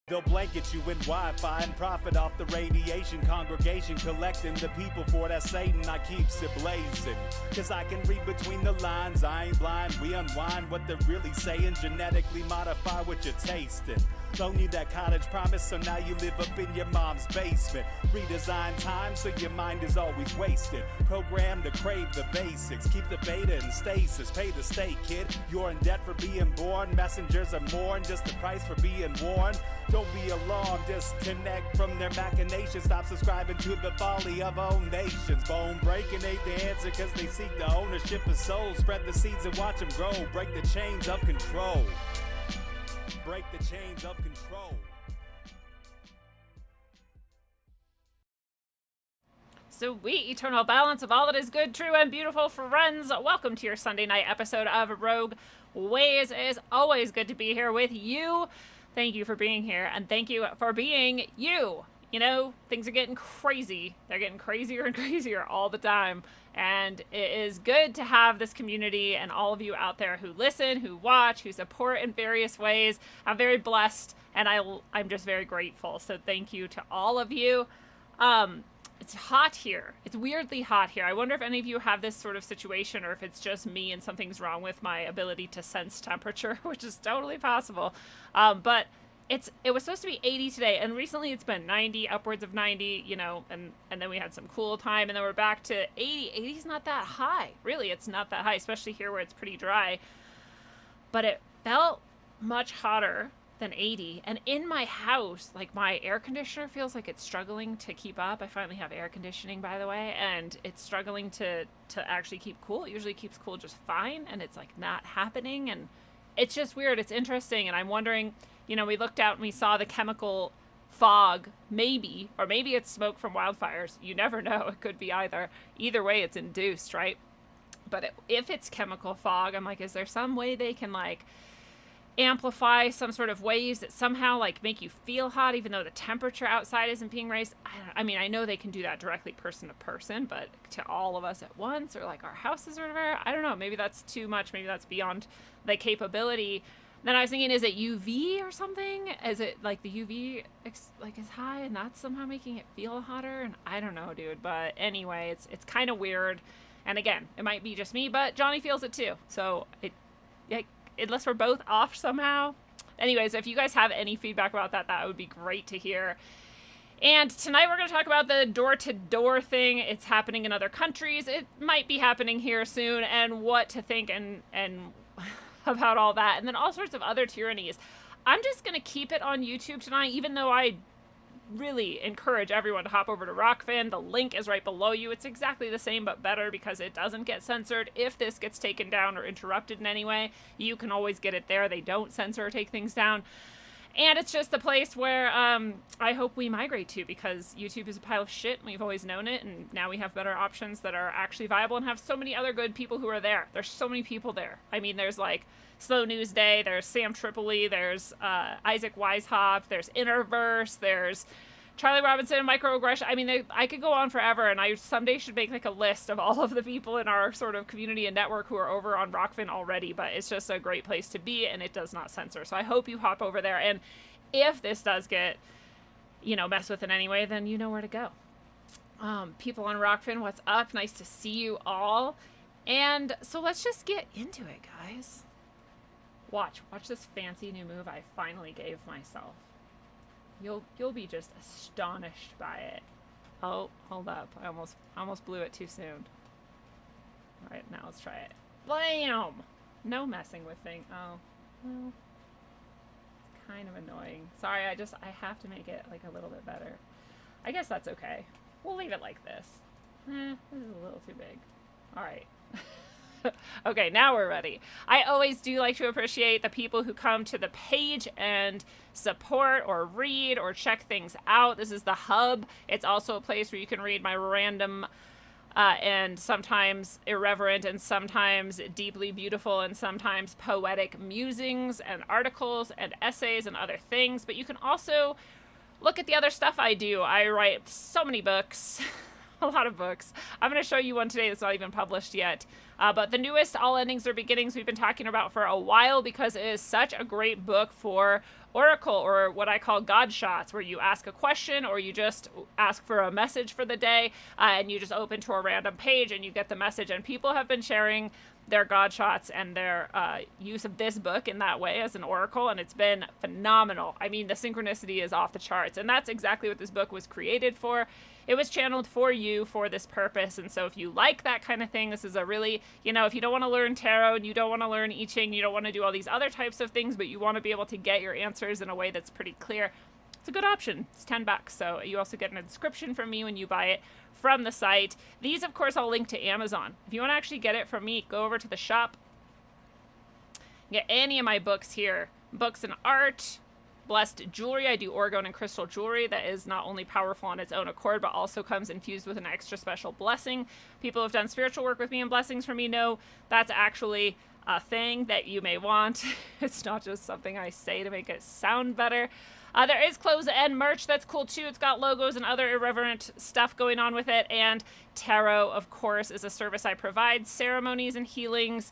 They'll blanket you in Wi-Fi and profit off the radiation. Congregation collecting the people for that Satan. I keeps it blazing, cause I can read between the lines. I ain't blind, we unwind what they're really saying. Genetically modify what you're tasting. Don't need that cottage promise, so now you live up in your mom's basement. Redesign time so your mind is always wasted. Programmed to crave the basics. Keep the beta in stasis. Pay the state, kid. You're in debt for being born. Messengers are more than just the price for being warned. Don't be alarmed, disconnect from their machinations. Stop subscribing to the folly of all nations. Bone breaking ain't the answer, cause they seek the ownership of souls. Spread the seeds and watch them grow. Break the chains of control. Break the chains of control. Sweet eternal balance of all that is good, true, and beautiful, friends. Welcome to your Sunday night episode of Rogue Ways. It is always good to be here with you. Thank you for being here, and thank you for being you. You know, things are getting crazy. They're getting crazier and crazier all the time. And it is good to have this community and all of you out there who listen, who watch, who support in various ways. I'm very blessed, and I'm just very grateful. So thank you to all of you. It's hot here. It's weirdly hot here. I wonder if any of you have this sort of situation, or if it's just me and something's wrong with my ability to sense temperature, which is totally possible. But it was supposed to be 80 today, and recently it's been 90, upwards of 90, you know, and then we had some cool time, and then we're back to 80. 80 is not that high. Really, it's not that high, especially here where it's pretty dry. But it felt much hotter than 80, and in my house, like, my air conditioner feels like it's struggling to keep up. I finally have air conditioning, by the way, and it's struggling to actually keep cool. It usually keeps cool just fine, and it's like not happening, and it's just weird. It's interesting, and I'm wondering, you know, we looked out and we saw the chemical fog, maybe, or maybe it's smoke from wildfires. You never know. It could be either. Either way, it's induced, right? But if it's chemical fog, I'm like, is there some way they can, like, amplify some sort of waves that somehow, like, make you feel hot even though the temperature outside isn't being raised? I mean, I know they can do that directly person to person, but to all of us at once, or like our houses or whatever, I don't know. Maybe that's too much. Maybe that's beyond the capability. Then I was thinking, is it UV or something? Is it like the UV like is high and that's somehow making it feel hotter? And I don't know, dude. But anyway, it's kind of weird. And again, it might be just me, but Johnny feels it too. So unless we're both off somehow. Anyways, if you guys have any feedback about that, that would be great to hear. And tonight we're going to talk about the door-to-door thing. It's happening in other countries. It might be happening here soon, and what to think and about all that. And then all sorts of other tyrannies. I'm just going to keep it on YouTube tonight, even though I really encourage everyone to hop over to Rockfin. The link is right below you. It's exactly the same but better because it doesn't get censored. If this gets taken down or interrupted in any way, you can always get it there. They don't censor or take things down. And it's just the place where I hope we migrate to, because YouTube is a pile of shit and we've always known it, and now we have better options that are actually viable and have so many other good people who are there. There's so many people there. I mean, there's like Slow News Day, there's Sam Tripoli, there's Isaac Weishaupt, there's Interverse, there's Charlie Robinson and Microaggression. I mean, I could go on forever, and I someday should make like a list of all of the people in our sort of community and network who are over on Rockfin already, but it's just a great place to be, and it does not censor. So I hope you hop over there, and if this does get, you know, messed with in any way, then you know where to go. People on Rockfin, what's up? Nice to see you all. And so let's just get into it, guys. Watch this fancy new move I finally gave myself. You'll be just astonished by it. Oh, hold up. I almost blew it too soon. All right, now let's try it. Blam! No messing with things. Oh, well, it's kind of annoying. Sorry, I have to make it like a little bit better. I guess that's okay. We'll leave it like this. This is a little too big. All right. Okay, now we're ready. I always do like to appreciate the people who come to the page and support or read or check things out. This is the hub. It's also a place where you can read my random and sometimes irreverent and sometimes deeply beautiful and sometimes poetic musings and articles and essays and other things. But you can also look at the other stuff I do. I write so many books. a lot of books. I'm going to show you one today that's not even published yet. But the newest, All Endings Are Beginnings, we've been talking about for a while because it is such a great book for Oracle, or what I call God shots, where you ask a question or you just ask for a message for the day, and you just open to a random page and you get the message. And people have been sharing their God shots and their use of this book in that way as an oracle, and it's been phenomenal. I mean, the synchronicity is off the charts, and that's exactly what this book was created for. It was channeled for you for this purpose. And so if you like that kind of thing, this is a really, if you don't want to learn tarot and you don't want to learn I Ching, you don't want to do all these other types of things, but you want to be able to get your answers in a way that's pretty clear, it's a good option. It's $10. So you also get a description from me when you buy it from the site. These, of course, I'll link to Amazon. If you want to actually get it from me, go over to the shop. Get any of my books here. Books and art, blessed jewelry. I do orgone and crystal jewelry that is not only powerful on its own accord, but also comes infused with an extra special blessing. People who have done spiritual work with me and blessings for me know that's actually a thing that you may want. It's not just something I say to make it sound better. There is clothes and merch that's cool too. It's got logos and other irreverent stuff going on with it. And tarot, of course, is a service I provide, ceremonies and healings.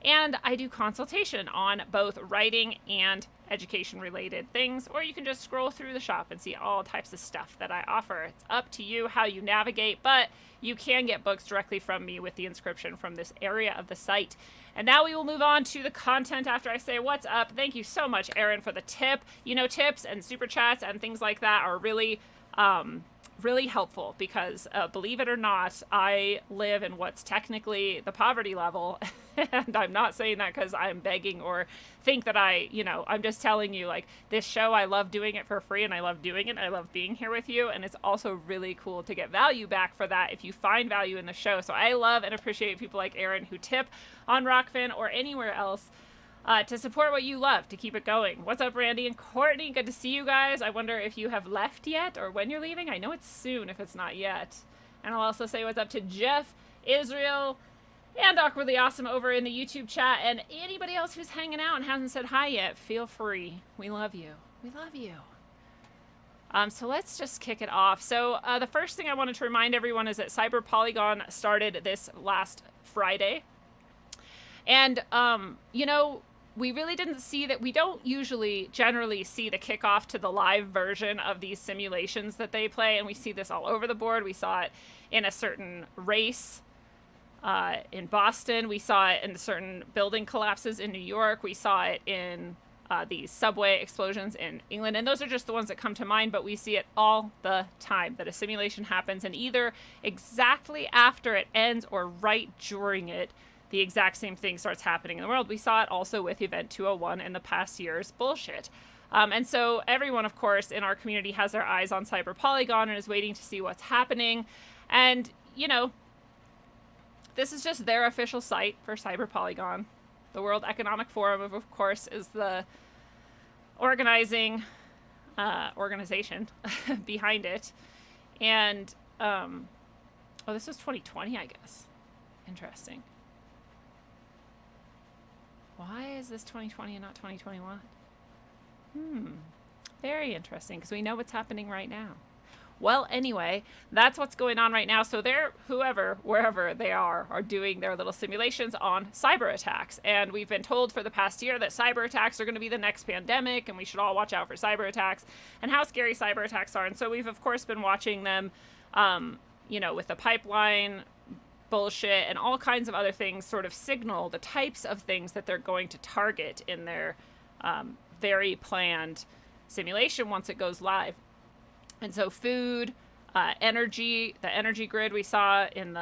And I do consultation on both writing and education related things, or you can just scroll through the shop and see all types of stuff that I offer. It's up to you how you navigate, but you can get books directly from me with the inscription from this area of the site. And now we will move on to the content after I say what's up. Thank you so much, Erin, for the tip. Tips and super chats and things like that are really really helpful because believe it or not, I live in what's technically the poverty level. And I'm not saying that because I'm begging or think that I'm just telling you, like, this show, I love doing it for free and I love doing it. I love being here with you. And it's also really cool to get value back for that if you find value in the show. So I love and appreciate people like Erin who tip on Rockfin or anywhere else to support what you love, to keep it going. What's up, Randy and Courtney? Good to see you guys. I wonder if you have left yet or when you're leaving. I know it's soon if it's not yet. And I'll also say what's up to Jeff, Israel, and Awkwardly Awesome over in the YouTube chat. And anybody else who's hanging out and hasn't said hi yet, feel free. We love you. We love you. So let's just kick it off. So the first thing I wanted to remind everyone is that Cyber Polygon started this last Friday. And, we really didn't see that. We don't generally see the kickoff to the live version of these simulations that they play. And we see this all over the board. We saw it in a certain race in Boston. We saw it in certain building collapses in New York. We saw it in these subway explosions in England. And those are just the ones that come to mind. But we see it all the time, that a simulation happens. And either exactly after it ends or right during it, the exact same thing starts happening in the world. We saw it also with Event 201 in the past year's bullshit. And so everyone, of course, in our community has their eyes on Cyber Polygon and is waiting to see what's happening. And, this is just their official site for Cyber Polygon. The World Economic Forum, of course, is the organization behind it. And, this was 2020, I guess. Interesting. Why is this 2020 and not 2021? Very interesting, because we know what's happening right now. Well, anyway, that's what's going on right now. So wherever they are doing their little simulations on cyber attacks. And we've been told for the past year that cyber attacks are going to be the next pandemic, and we should all watch out for cyber attacks and how scary cyber attacks are. And so we've, of course, been watching them, with the pipeline bullshit and all kinds of other things sort of signal the types of things that they're going to target in their very planned simulation once it goes live. And so food, energy, the energy grid we saw in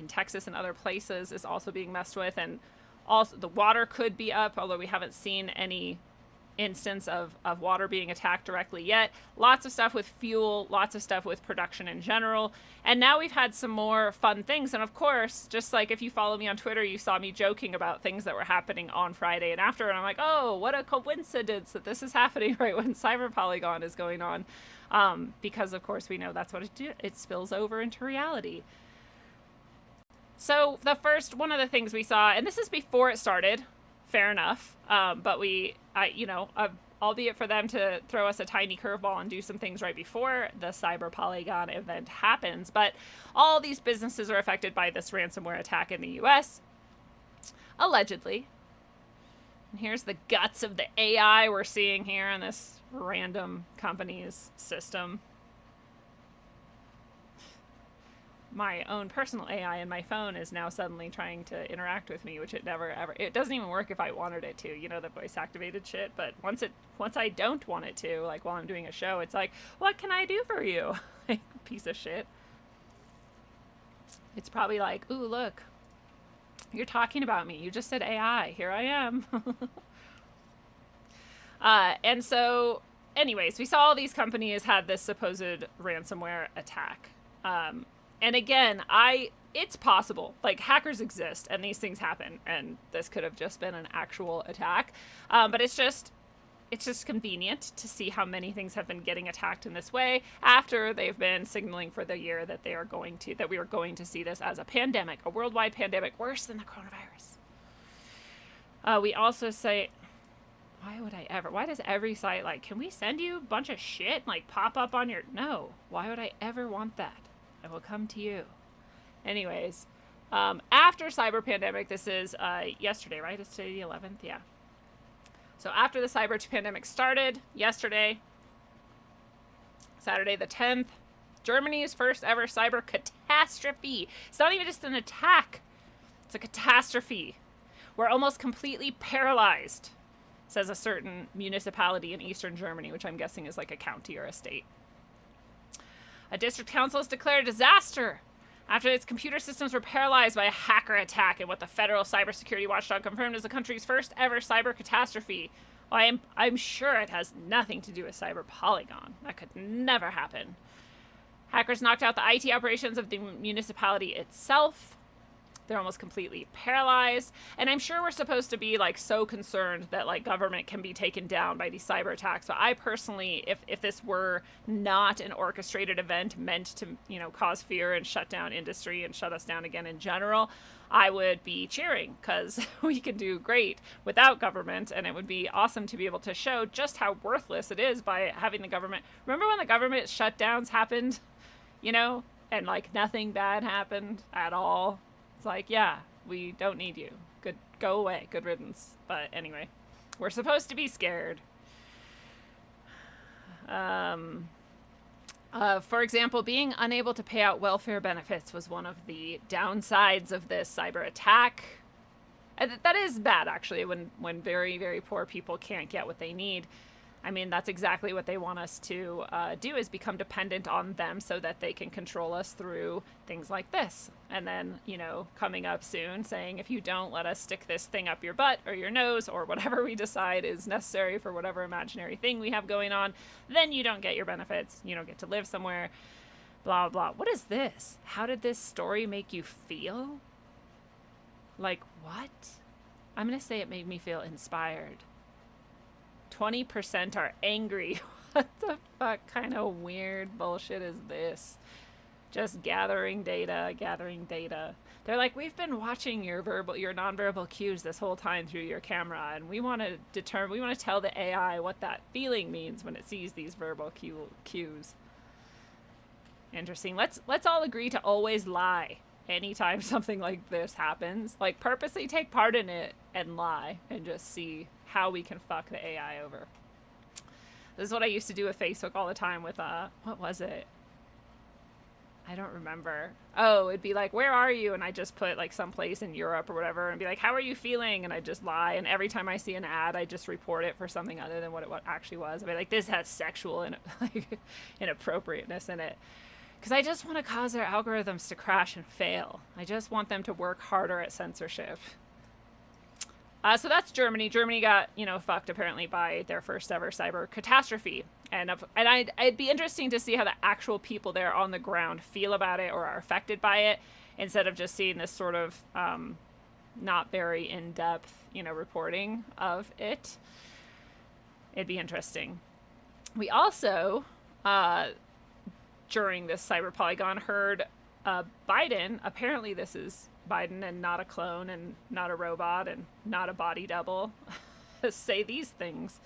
Texas and other places is also being messed with. And also the water could be up, although we haven't seen any instance of water being attacked directly yet. Lots of stuff with fuel, lots of stuff with production in general. And now we've had some more fun things. And of course, just like if you follow me on Twitter, you saw me joking about things that were happening on Friday and after. And I'm like, oh, what a coincidence that this is happening right when Cyber Polygon is going on. Because of course we know that's what it spills over into reality. So one of the things we saw, and this is before it started, fair enough. But albeit for them to throw us a tiny curveball and do some things right before the Cyber Polygon event happens. But all these businesses are affected by this ransomware attack in the US, allegedly. And here's the guts of the AI we're seeing here in this random company's system. My own personal AI in my phone is now suddenly trying to interact with me, which it never ever, it doesn't even work if I wanted it to, you know, the voice activated shit. But once I don't want it to, like while I'm doing a show, it's like, what can I do for you? Like, piece of shit. It's probably like, ooh, look, you're talking about me. You just said AI. Here I am. And so anyways, we saw all these companies had this supposed ransomware attack. And again, it's possible, like hackers exist and these things happen, and this could have just been an actual attack. But it's just convenient to see how many things have been getting attacked in this way after they've been signaling for the year that we are going to see this as a pandemic, a worldwide pandemic, worse than the coronavirus. We also say, why does every site, like, can we send you a bunch of shit, like, pop up on your, no, why would I ever want that? I will come to you. Anyways, after cyber pandemic, this is yesterday, right? It's today the 11th, yeah. So after the cyber pandemic started yesterday, Saturday the 10th, Germany's first ever cyber catastrophe. It's not even just an attack. It's a catastrophe. We're almost completely paralyzed, says a certain municipality in eastern Germany, which I'm guessing is like a county or a state. A district council has declared a disaster after its computer systems were paralyzed by a hacker attack in what the federal cybersecurity watchdog confirmed is the country's first ever cyber catastrophe. Well, I'm sure it has nothing to do with Cyber Polygon. That could never happen. Hackers knocked out the IT operations of the municipality itself. They're almost completely paralyzed. And I'm sure we're supposed to be like so concerned that like government can be taken down by these cyber attacks. But I personally, if this were not an orchestrated event meant to, you know, cause fear and shut down industry and shut us down again in general, I would be cheering, because we can do great without government, and it would be awesome to be able to show just how worthless it is by having the government. Remember when the government shutdowns happened, you know, and like nothing bad happened at all? It's like, yeah, we don't need you. Good, go away. Good riddance. But anyway, we're supposed to be scared. For example, being unable to pay out welfare benefits was one of the downsides of this cyber attack. And that is bad, actually, when very, very poor people can't get what they need. I mean, that's exactly what they want us to do, is become dependent on them so that they can control us through things like this. And then, you know, coming up soon saying, if you don't let us stick this thing up your butt or your nose or whatever we decide is necessary for whatever imaginary thing we have going on, then you don't get your benefits. You don't get to live somewhere, blah, blah. What is this? How did this story make you feel? Like, what? I'm going to say it made me feel inspired. 20% are angry. What the fuck kind of weird bullshit is this? Just gathering data. They're like, we've been watching your nonverbal cues this whole time through your camera, and we want to tell the AI what that feeling means when it sees these verbal cues. Interesting. Let's all agree to always lie anytime something like this happens. Like, purposely take part in it and lie and just see how we can fuck the AI over. This is what I used to do with Facebook all the time with, what was it? I don't remember. Oh, it'd be like, where are you? And I just put like someplace in Europe or whatever and be like, how are you feeling? And I just lie. And every time I see an ad, I just report it for something other than what it actually was. I'd be like, this has sexual and like inappropriateness in it. Because I just want to cause their algorithms to crash and fail. I just want them to work harder at censorship. So that's Germany. Germany got, fucked apparently by their first ever cyber catastrophe. And it'd be interesting to see how the actual people there on the ground feel about it or are affected by it, instead of just seeing this sort of not very in-depth, reporting of it. It'd be interesting. We also, during this cyber polygon, heard Biden, apparently this is Biden and not a clone and not a robot and not a body double, say these things.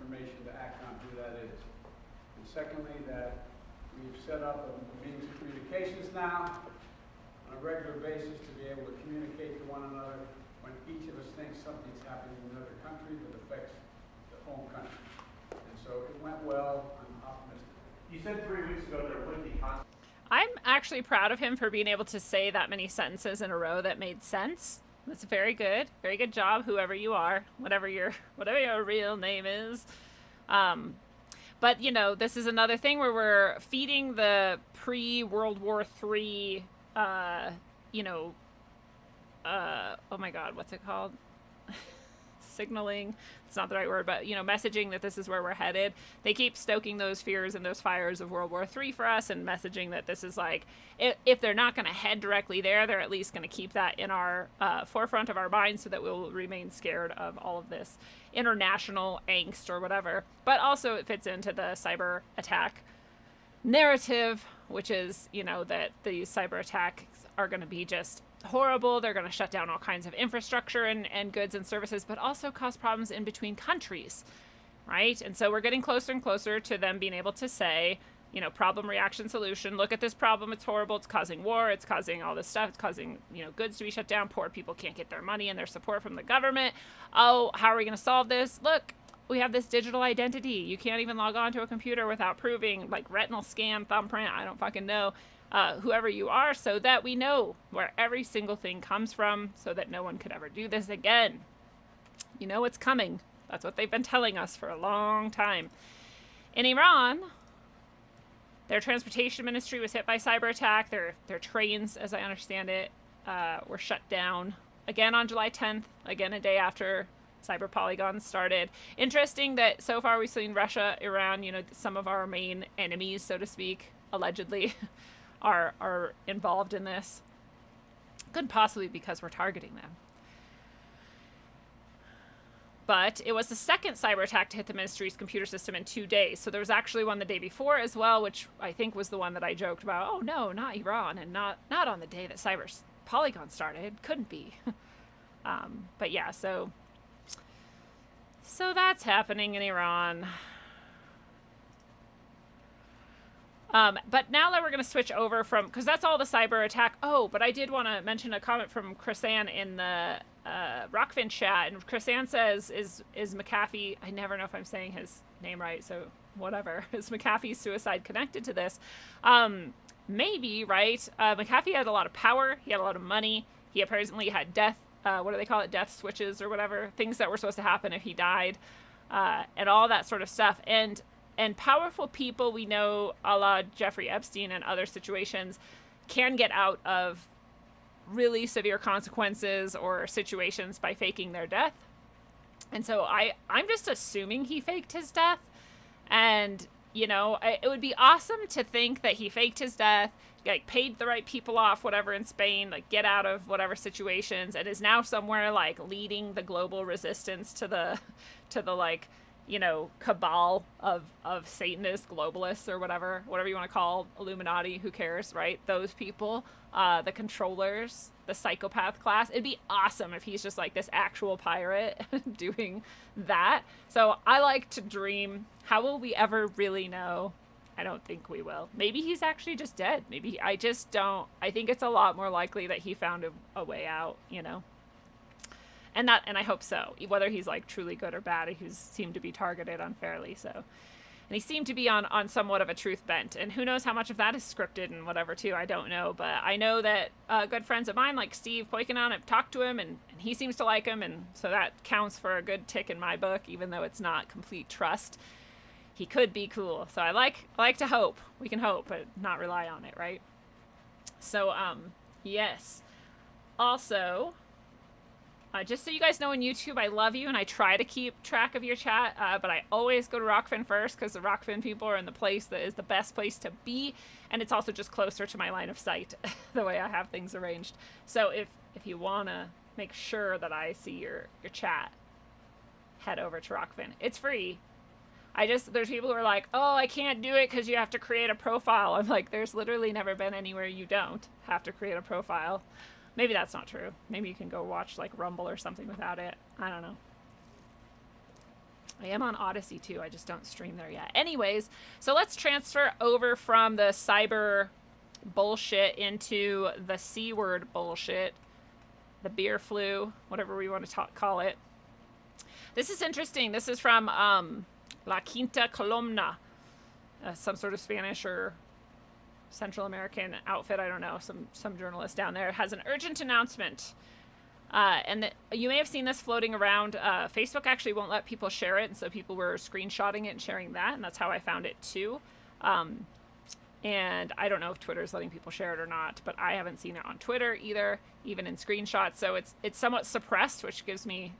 information to act on who that is. And secondly, that we've set up a means of communications now on a regular basis to be able to communicate to one another when each of us thinks something's happening in another country that affects the home country. And so it went well. I'm optimistic. You said 3 weeks ago there would be consequences. I'm actually proud of him for being able to say that many sentences in a row that made sense. That's very good job, whoever you are, whatever your real name is. But you know, this is another thing where we're feeding the pre-World War III, oh my God, what's it called? Signaling. It's not the right word, but, you know, messaging that this is where we're headed. They keep stoking those fears and those fires of World War III for us, and messaging that this is like, if they're not going to head directly there, they're at least going to keep that in our forefront of our minds so that we'll remain scared of all of this international angst or whatever. But also it fits into the cyber attack narrative, which is, you know, that these cyber attacks are going to be just horrible. They're going to shut down all kinds of infrastructure and goods and services, but also cause problems in between countries, right? And so we're getting closer and closer to them being able to say, you know, problem, reaction, solution. Look at this problem. It's horrible. It's causing war. It's causing all this stuff. It's causing, you know, goods to be shut down. Poor people can't get their money and their support from the government. Oh, how are we going to solve this? Look, we have this digital identity. You can't even log on to a computer without proving, like, retinal scan, thumbprint, I don't fucking know, whoever you are, so that we know where every single thing comes from, so that no one could ever do this again. You know it's coming. That's what they've been telling us for a long time. In Iran, their transportation ministry was hit by cyber attack. Their trains, as I understand it, were shut down again on July 10th, again a day after cyber polygons started. Interesting that so far we've seen Russia, Iran, you know, some of our main enemies, so to speak, allegedly, are involved in this. Couldn't possibly because we're targeting them. But it was the second cyber attack to hit the ministry's computer system in 2 days. So there was actually one the day before as well, which I think was the one that I joked about. Oh no, not Iran, and not on the day that cyber polygon started. Couldn't be. But yeah, so that's happening in Iran. But now that we're going to switch over from, because that's all the cyber attack. Oh, but I did want to mention a comment from Chrisanne in the Rockfin chat. And Chrisanne says, is McAfee, I never know if I'm saying his name right, so whatever. Is McAfee's suicide connected to this? Maybe, right? McAfee had a lot of power. He had a lot of money. He apparently had death, what do they call it? Death switches or whatever. Things that were supposed to happen if he died. And all that sort of stuff. And powerful people, we know, a la Jeffrey Epstein and other situations, can get out of really severe consequences or situations by faking their death. And so I'm just assuming he faked his death. And, you know, it would be awesome to think that he faked his death, like paid the right people off, whatever, in Spain, like get out of whatever situations, and is now somewhere like leading the global resistance to the like, you know, cabal of Satanists, globalists, or whatever you want to call Illuminati, who cares, right? Those people, the controllers, the psychopath class. It'd be awesome if he's just like this actual pirate doing that. So I like to dream. How will we ever really know? I don't think we will. Maybe he's actually just dead. Maybe I just don't. I think it's a lot more likely that he found a way out, you know? And I hope so. Whether he's like truly good or bad, he seemed to be targeted unfairly. So, and he seemed to be on somewhat of a truth bent. And who knows how much of that is scripted and whatever too. I don't know. But I know that good friends of mine like Steve Poikonon have talked to him, and he seems to like him, and so that counts for a good tick in my book, even though it's not complete trust. He could be cool. So I like to hope. We can hope, but not rely on it, right? So yes. Also, just so you guys know, on YouTube, I love you, and I try to keep track of your chat, but I always go to Rockfin first, because the Rockfin people are in the place that is the best place to be, and it's also just closer to my line of sight, the way I have things arranged. So if you want to make sure that I see your chat, head over to Rockfin. It's free. There's people who are like, oh, I can't do it because you have to create a profile. I'm like, there's literally never been anywhere you don't have to create a profile. Maybe that's not true. Maybe you can go watch like Rumble or something without it. I don't know. I am on Odyssey too. I just don't stream there yet. Anyways, so let's transfer over from the cyber bullshit into the C word bullshit, the beer flu, whatever we want to call it. This is interesting. This is from La Quinta Columna, some sort of Spanish or Central American outfit. I don't know. Some journalist down there has an urgent announcement. And you may have seen this floating around. Facebook actually won't let people share it, and so people were screenshotting it and sharing that, and that's how I found it too. And I don't know if Twitter's letting people share it or not, but I haven't seen it on Twitter either, even in screenshots. So it's somewhat suppressed, which gives me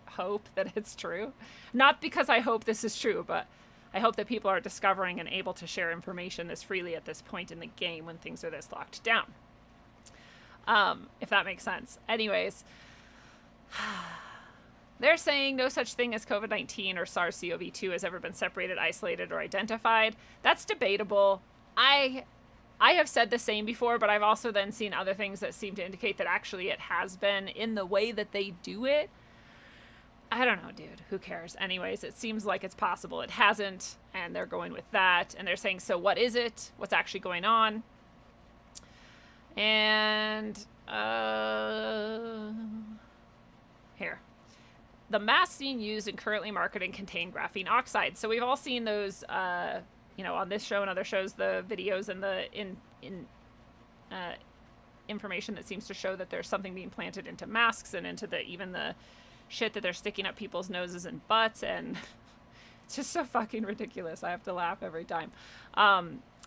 hope that it's true. Not because I hope this is true, but I hope that people are discovering and able to share information this freely at this point in the game when things are this locked down. If that makes sense. Anyways, they're saying no such thing as COVID-19 or SARS-CoV-2 has ever been separated, isolated, or identified. That's debatable. I have said the same before, but I've also then seen other things that seem to indicate that actually it has been in the way that they do it. I don't know, dude. Who cares? Anyways, it seems like it's possible it hasn't, and they're going with that. And they're saying, so what is it? What's actually going on? And here. The masks being used and currently marketed contain graphene oxide. So we've all seen those, on this show and other shows, the videos and the information that seems to show that there's something being planted into masks and into even the shit that they're sticking up people's noses and butts, and it's just so fucking ridiculous. I have to laugh every time.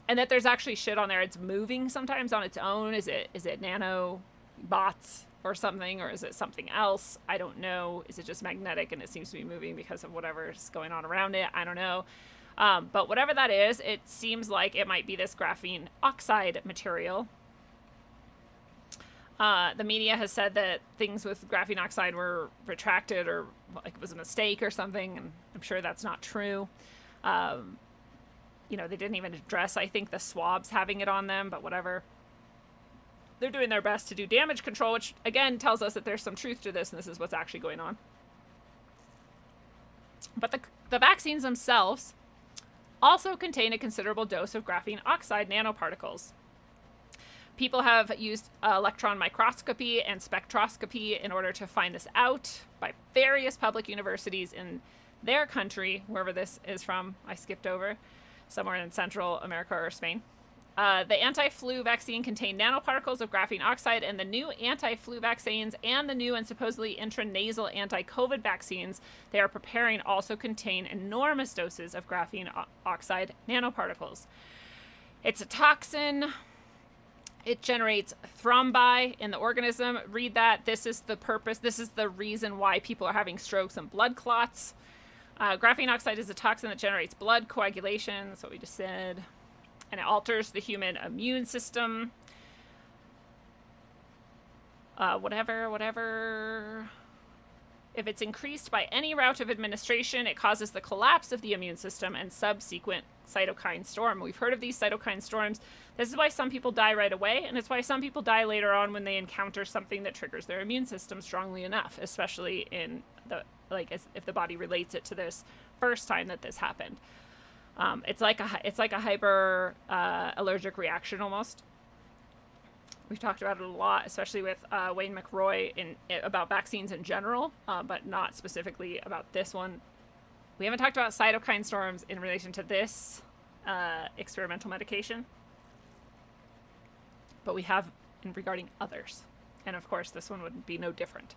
And that there's actually shit on there. It's moving sometimes on its own. Is it nano bots or something, or is it something else? I don't know. Is it just magnetic and it seems to be moving because of whatever's going on around it? I don't know. But whatever that is, it seems like it might be this graphene oxide material. The media has said that things with graphene oxide were retracted or like it was a mistake or something, and I'm sure that's not true. They didn't even address, I think, the swabs having it on them, but whatever. They're doing their best to do damage control, which, again, tells us that there's some truth to this, and this is what's actually going on. But the vaccines themselves also contain a considerable dose of graphene oxide nanoparticles. People have used electron microscopy and spectroscopy in order to find this out by various public universities in their country, wherever this is from. I skipped over. Somewhere in Central America or Spain. The anti-flu vaccine contained nanoparticles of graphene oxide, and the new anti-flu vaccines and the new and supposedly intranasal anti-COVID vaccines they are preparing also contain enormous doses of graphene oxide nanoparticles. It's a toxin. It generates thrombi in the organism. Read that. This is the purpose. This is the reason why people are having strokes and blood clots. Graphene oxide is a toxin that generates blood coagulation. That's what we just said. And it alters the human immune system. Whatever. If it's increased by any route of administration, it causes the collapse of the immune system and subsequent cytokine storm. We've heard of these cytokine storms. This is why some people die right away, and it's why some people die later on when they encounter something that triggers their immune system strongly enough, especially in if the body relates it to this first time that this happened. It's like a hyper allergic reaction almost. We've talked about it a lot, especially with Wayne McRoy about vaccines in general, but not specifically about this one. We haven't talked about cytokine storms in relation to this experimental medication, but we have regarding others. And of course, this one would be no different,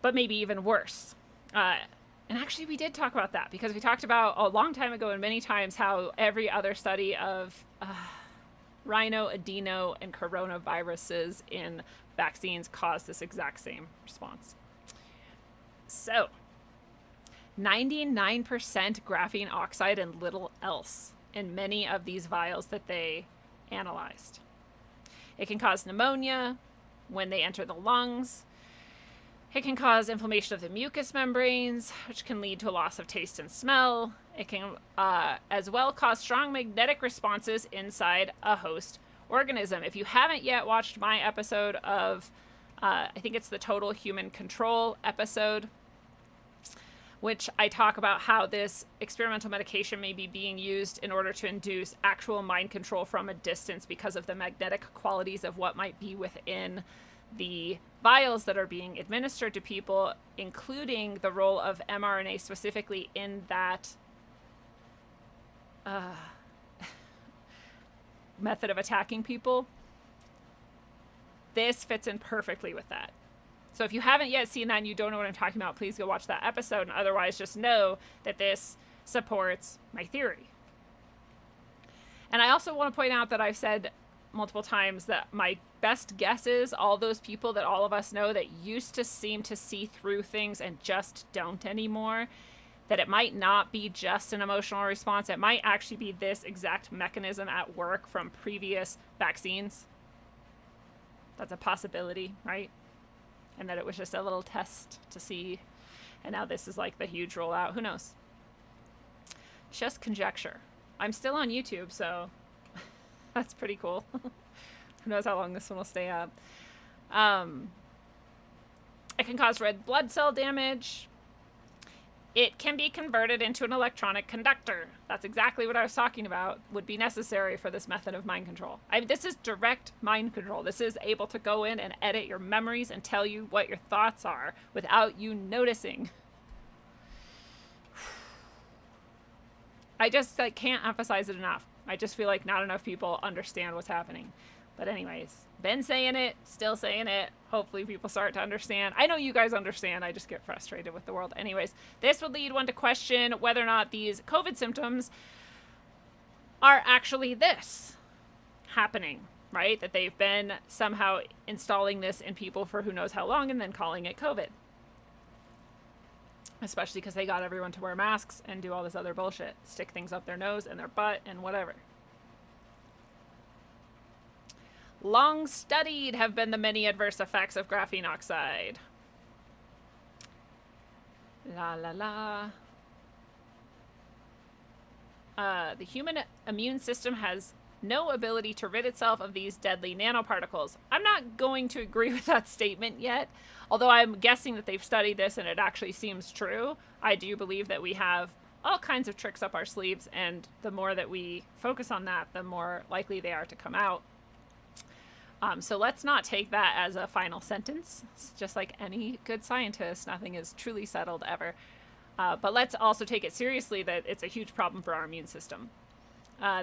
but maybe even worse. And actually, we did talk about that because we talked about a long time ago and many times how every other study of rhino, adeno, and coronaviruses in vaccines cause this exact same response. So, 99% graphene oxide and little else in many of these vials that they analyzed. It can cause pneumonia when they enter the lungs. It can cause inflammation of the mucous membranes, which can lead to a loss of taste and smell. It can as well cause strong magnetic responses inside a host organism. If you haven't yet watched my episode of, I think it's the Total Human Control episode, which I talk about how this experimental medication may be being used in order to induce actual mind control from a distance because of the magnetic qualities of what might be within the vials that are being administered to people, including the role of mRNA specifically in that method of attacking people. This fits in perfectly with that. So if you haven't yet seen that and you don't know what I'm talking about, please go watch that episode. And otherwise, just know that this supports my theory. And I also want to point out that I've said multiple times that my best guess is all those people that all of us know that used to seem to see through things and just don't anymore, that it might not be just an emotional response. It might actually be this exact mechanism at work from previous vaccines. That's a possibility, right? And that it was just a little test to see. And now this is like the huge rollout. Who knows? Just conjecture. I'm still on YouTube, so that's pretty cool. Who knows how long this one will stay up. It can cause red blood cell damage. It can be converted into an electronic conductor. That's exactly what I was talking about would be necessary for this method of mind control. I mean, this is direct mind control. This is able to go in and edit your memories and tell you what your thoughts are without you noticing. I just can't emphasize it enough. I just feel like not enough people understand what's happening. But anyways, been saying it, still saying it. Hopefully people start to understand. I know you guys understand. I just get frustrated with the world. Anyways, this would lead one to question whether or not these COVID symptoms are actually this happening, right? That they've been somehow installing this in people for who knows how long and then calling it COVID. Especially because they got everyone to wear masks and do all this other bullshit. Stick things up their nose and their butt and whatever. Long studied have been the many adverse effects of graphene oxide. La la la. The human immune system has no ability to rid itself of these deadly nanoparticles. I'm not going to agree with that statement yet, although I'm guessing that they've studied this and it actually seems true. I do believe that we have all kinds of tricks up our sleeves, and the more that we focus on that, the more likely they are to come out. So let's not take that as a final sentence. It's just like any good scientist, nothing is truly settled ever. But let's also take it seriously that it's a huge problem for our immune system.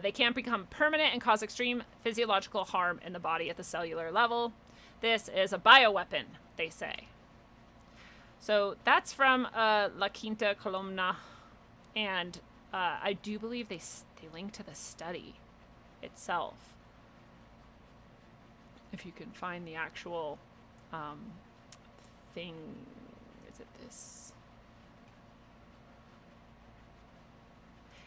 They can become permanent and cause extreme physiological harm in the body at the cellular level. This is a bioweapon, they say. So that's from La Quinta Columna. And I do believe they link to the study itself. If you can find the actual thing, is it this?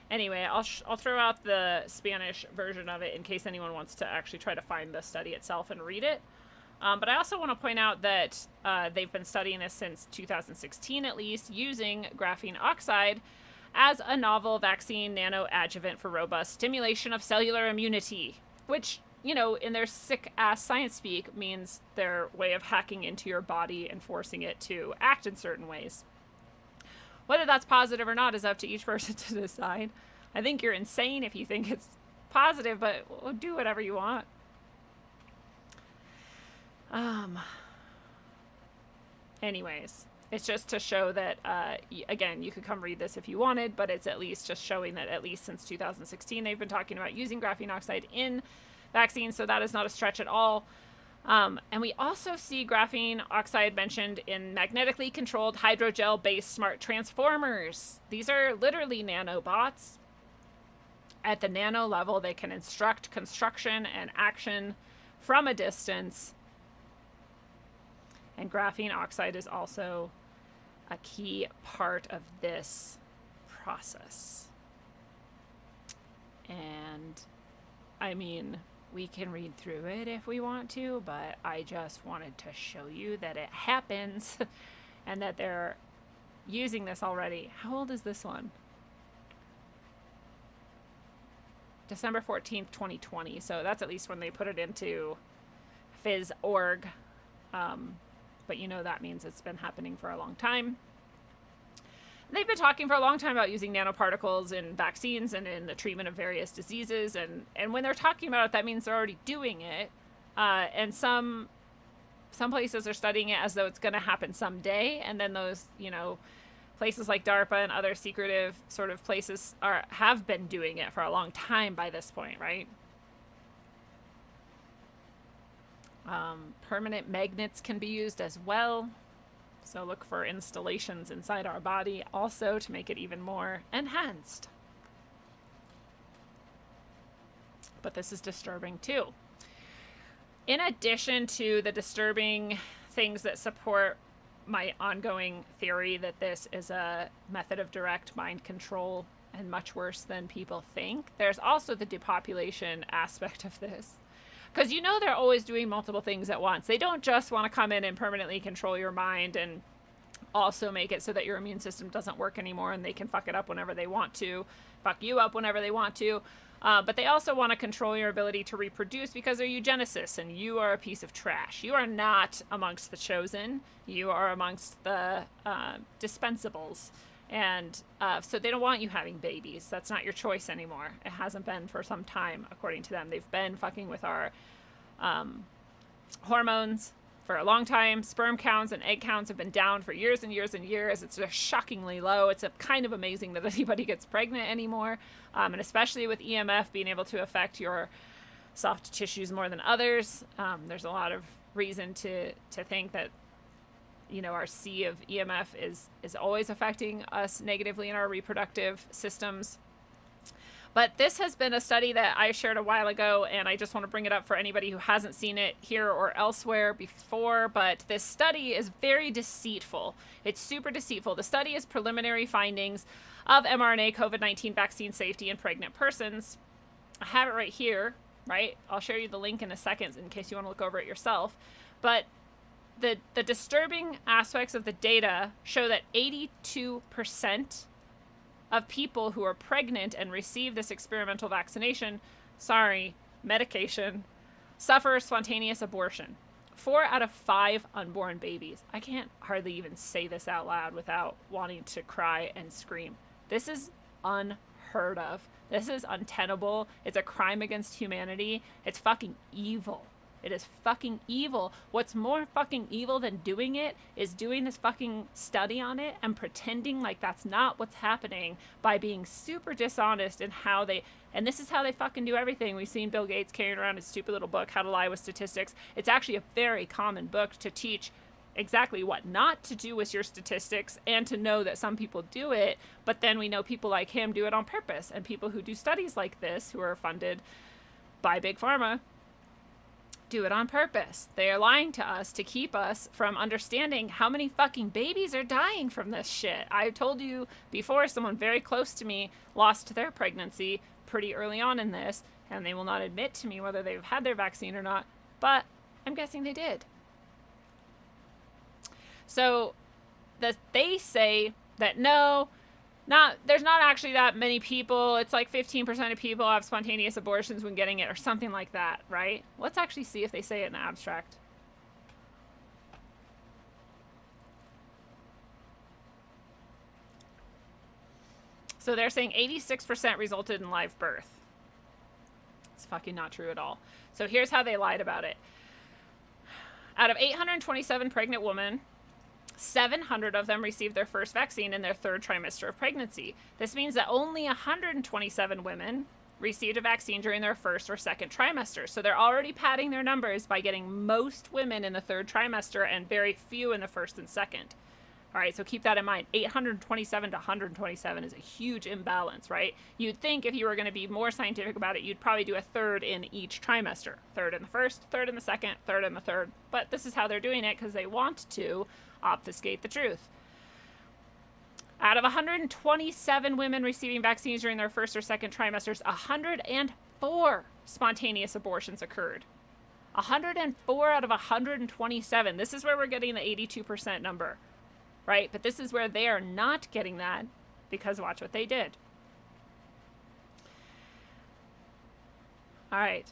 Anyway, I'll throw out the Spanish version of it in case anyone wants to actually try to find the study itself and read it. But I also want to point out that they've been studying this since 2016 at least, using graphene oxide as a novel vaccine nanoadjuvant for robust stimulation of cellular immunity, which, you know, in their sick-ass science speak, means their way of hacking into your body and forcing it to act in certain ways. Whether that's positive or not is up to each person to decide. I think you're insane if you think it's positive, but do whatever you want. Anyways, it's just to show that, again, you could come read this if you wanted, but it's at least just showing that at least since 2016, they've been talking about using graphene oxide in vaccines, so that is not a stretch at all. And we also see graphene oxide mentioned in magnetically controlled hydrogel-based smart transformers. These are literally nanobots. At the nano level, they can instruct construction and action from a distance. And graphene oxide is also a key part of this process. And, I mean, we can read through it if we want to, but I just wanted to show you that it happens and that they're using this already. How old is this one? December 14th, 2020. So that's at least when they put it into phys.org. But you know that means it's been happening for a long time. They've been talking for a long time about using nanoparticles in vaccines and in the treatment of various diseases. And when they're talking about it, that means they're already doing it. And some places are studying it as though it's going to happen someday. And then those, places like DARPA and other secretive sort of places have been doing it for a long time by this point, right? Permanent magnets can be used as well. So look for installations inside our body also to make it even more enhanced. But this is disturbing too. In addition to the disturbing things that support my ongoing theory that this is a method of direct mind control and much worse than people think, there's also the depopulation aspect of this. Because they're always doing multiple things at once. They don't just want to come in and permanently control your mind and also make it so that your immune system doesn't work anymore and they can fuck it up whenever they want to, fuck you up whenever they want to. But they also want to control your ability to reproduce because they're eugenicists and you are a piece of trash. You are not amongst the chosen. You are amongst the dispensables. And so they don't want you having babies. That's not your choice anymore. It hasn't been for some time, according to them. They've been fucking with our hormones for a long time. Sperm counts and egg counts have been down for years and years and years. It's just shockingly low. It's kind of amazing that anybody gets pregnant anymore. And especially with EMF being able to affect your soft tissues more than others. There's a lot of reason to think that our sea of EMF is always affecting us negatively in our reproductive systems. But this has been a study that I shared a while ago, and I just want to bring it up for anybody who hasn't seen it here or elsewhere before. But this study is very deceitful. It's super deceitful. The study is preliminary findings of mRNA COVID-19 vaccine safety in pregnant persons. I have it right here, right? I'll share you the link in a second in case you want to look over it yourself. But the disturbing aspects of the data show that 82% of people who are pregnant and receive this experimental medication, suffer spontaneous abortion. 4 out of 5 unborn babies. I can't hardly even say this out loud without wanting to cry and scream. This is unheard of. This is untenable. It's a crime against humanity. It's fucking evil. It is fucking evil. What's more fucking evil than doing it is doing this fucking study on it and pretending like that's not what's happening by being super dishonest in how they, and this is how they fucking do everything. We've seen Bill Gates carrying around his stupid little book, How to Lie with Statistics. It's actually a very common book to teach exactly what not to do with your statistics and to know that some people do it, but then we know people like him do it on purpose, and people who do studies like this, who are funded by Big Pharma, do it on purpose. They are lying to us to keep us from understanding how many fucking babies are dying from this shit. I told you before, someone very close to me lost their pregnancy pretty early on in this, and they will not admit to me whether they've had their vaccine or not, but I'm guessing they did. So they say that there's not actually that many people. It's like 15% of people have spontaneous abortions when getting it or something like that, right? Let's actually see if they say it in the abstract. So they're saying 86% resulted in live birth. It's fucking not true at all. So here's how they lied about it. Out of 827 pregnant women, 700 of them received their first vaccine in their 3rd trimester of pregnancy. This means that only 127 women received a vaccine during their 1st or 2nd trimester. So they're already padding their numbers by getting most women in the 3rd trimester and very few in the 1st and 2nd. All right, so keep that in mind. 827 to 127 is a huge imbalance, right? You'd think if you were going to be more scientific about it, you'd probably do a 3rd in each trimester. 3rd in the 1st, 3rd in the 2nd, 3rd in the 3rd. But this is how they're doing it because they want to obfuscate the truth. Out of 127 women receiving vaccines during their 1st or 2nd trimesters, 104 spontaneous abortions occurred. 104 out of 127. This is where we're getting the 82% number, right? But this is where they are not getting that because watch what they did. All right.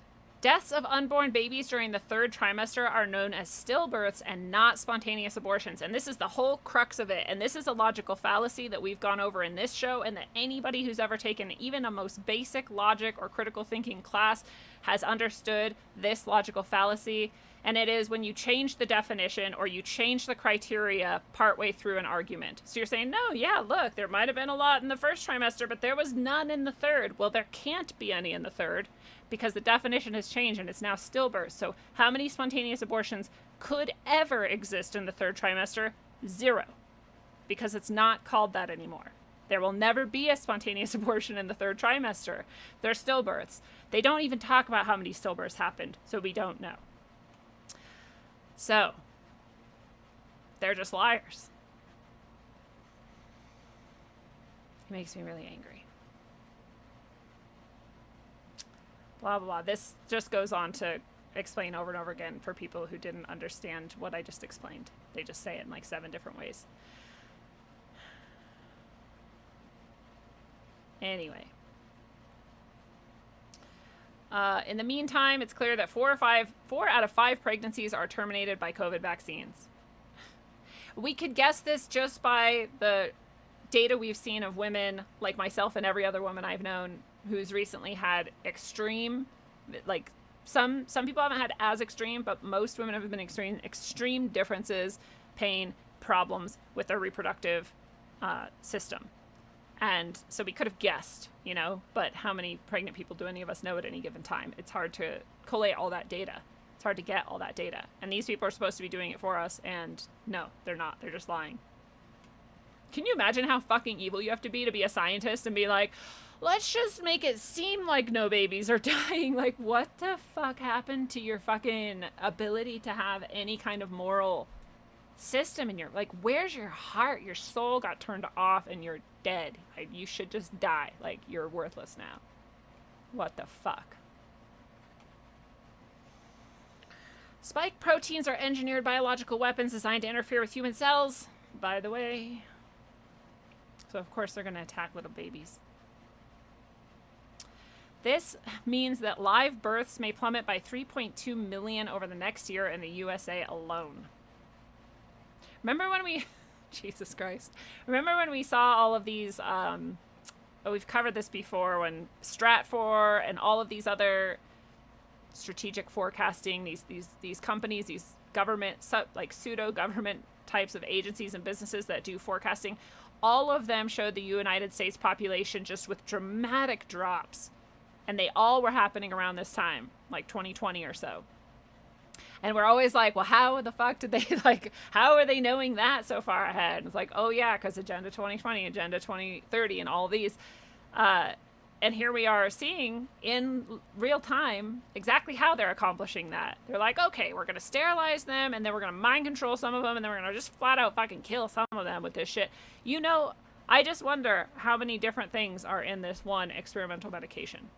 Deaths of unborn babies during the third trimester are known as stillbirths and not spontaneous abortions. And this is the whole crux of it. And this is a logical fallacy that we've gone over in this show, and that anybody who's ever taken even a most basic logic or critical thinking class has understood this logical fallacy. And it is when you change the definition or you change the criteria partway through an argument. So you're saying, no, yeah, look, there might have been a lot in the first trimester, but there was none in the third. Well, there can't be any in the third because the definition has changed and it's now stillbirth. So how many spontaneous abortions could ever exist in the third trimester? 0. Because it's not called that anymore. There will never be a spontaneous abortion in the third trimester. They're stillbirths. They don't even talk about how many stillbirths happened, so we don't know. So, they're just liars. It makes me really angry. Blah, blah, blah. This just goes on to explain over and over again for people who didn't understand what I just explained. They just say it in like 7 different ways. Anyway. In the meantime, it's clear that 4 out of 5 pregnancies are terminated by COVID vaccines. We could guess this just by the data we've seen of women like myself and every other woman I've known who's recently had extreme, like some people haven't had as extreme, but most women have been extreme differences, pain, problems with their reproductive system. And so we could have guessed, you know, but how many pregnant people do any of us know at any given time? It's hard to collate all that data. It's hard to get all that data. And these people are supposed to be doing it for us, and no, they're not. They're just lying. Can you imagine how fucking evil you have to be a scientist and be like, let's just make it seem like no babies are dying? Like, what the fuck happened to your fucking ability to have any kind of moral system in your, like, where's your heart? Your soul got turned off and you're dead. Like, you should just die. Like, you're worthless now. What the fuck? Spike proteins are engineered biological weapons designed to interfere with human cells, by the way. So of course they're going to attack little babies. This means that live births may plummet by 3.2 million over the next year in the USA alone. Remember when we, Jesus Christ, remember when we saw all of these, we've covered this before, when Stratfor and all of these other strategic forecasting, these companies, these government, like pseudo-government types of agencies and businesses that do forecasting, all of them showed the United States population just with dramatic drops. And they all were happening around this time, like 2020 or so. And we're always like, well, how the fuck did they, like, how are they knowing that so far ahead? And it's like, oh yeah, because Agenda 2020, Agenda 2030, and all these. And here we are seeing in real time exactly how they're accomplishing that. They're like, okay, we're going to sterilize them, and then we're going to mind control some of them, and then we're going to just flat out fucking kill some of them with this shit. You know, I just wonder how many different things are in this one experimental medication.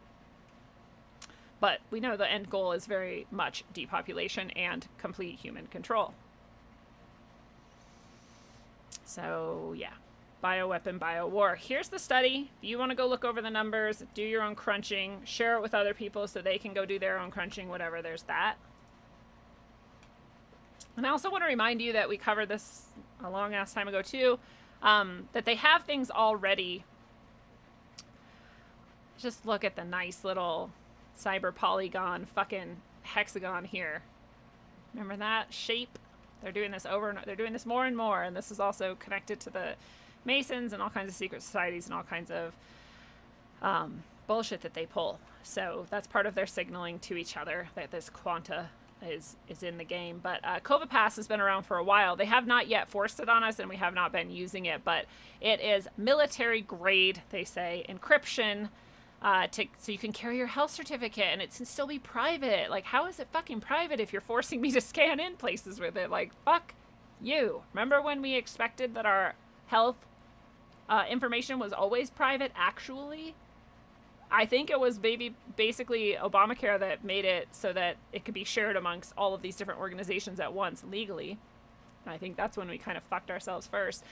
But we know the end goal is very much depopulation and complete human control. So, yeah. Bioweapon, biowar. Here's the study. If you want to go look over the numbers, do your own crunching, share it with other people so they can go do their own crunching, whatever, there's that. And I also want to remind you that we covered this a long ass time ago too, that they have things already. Just look at the nice little cyber polygon fucking hexagon here. Remember that shape? They're doing this over and they're doing this more and more, and this is also connected to the Masons and all kinds of secret societies and all kinds of bullshit that they pull. So that's part of their signaling to each other that this quanta is in the game. But COVID Pass has been around for a while. They have not yet forced it on us, and we have not been using it, but it is military grade, they say, encryption, so you can carry your health certificate and it can still be private. Like, how is it fucking private if you're forcing me to scan in places with it? Like, fuck you. Remember when we expected that our health information was always private, actually? I think it was basically Obamacare that made it so that it could be shared amongst all of these different organizations at once legally. And I think that's when we kind of fucked ourselves first.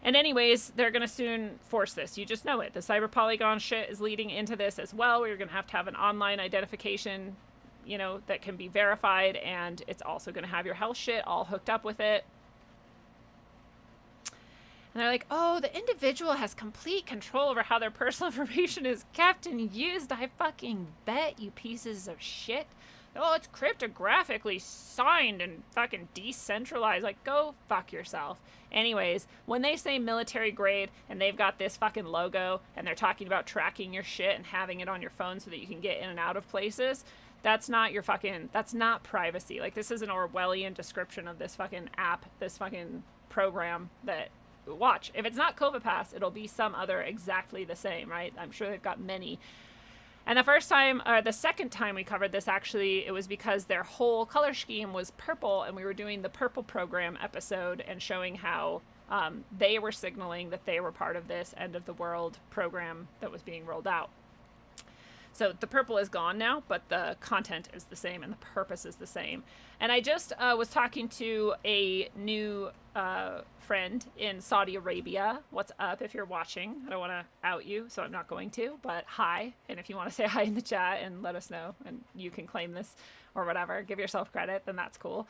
And anyways, they're going to soon force this. You just know it. The cyber polygon shit is leading into this as well. We're going to have an online identification you know, that can be verified, and it's also going to have your health shit all hooked up with it. And they're like, oh, the individual has complete control over how their personal information is kept and used. I fucking bet, you pieces of shit. Oh, it's cryptographically signed and fucking decentralized. Like, go fuck yourself. Anyways, when they say military grade and they've got this fucking logo and they're talking about tracking your shit and having it on your phone so that you can get in and out of places, that's not your fucking, that's not privacy. Like, this is an Orwellian description of this fucking app, this fucking program that, watch, if it's not COVID Pass, it'll be some other exactly the same, right? I'm sure they've got many. And the first time, or the second time we covered this, actually, it was because their whole color scheme was purple, and we were doing the purple program episode and showing how they were signaling that they were part of this end of the world program that was being rolled out. So the purple is gone now, but the content is the same and the purpose is the same. And I just was talking to a new friend in Saudi Arabia. What's up if you're watching? I don't want to out you, so I'm not going to, but hi. And if you want to say hi in the chat and let us know, and you can claim this or whatever, give yourself credit, then that's cool.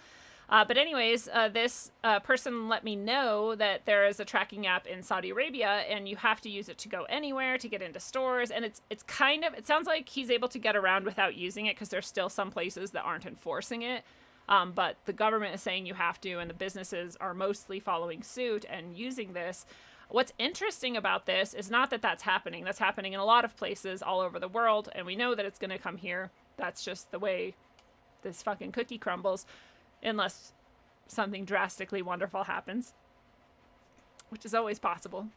But anyways, this person let me know that there is a tracking app in Saudi Arabia, and you have to use it to go anywhere, to get into stores. And it's kind of, it sounds like he's able to get around without using it because there's still some places that aren't enforcing it. But the government is saying you have to, and the businesses are mostly following suit and using this. What's interesting about this is not that that's happening. That's happening in a lot of places all over the world, and we know that it's going to come here. That's just the way this fucking cookie crumbles. Unless something drastically wonderful happens, which is always possible.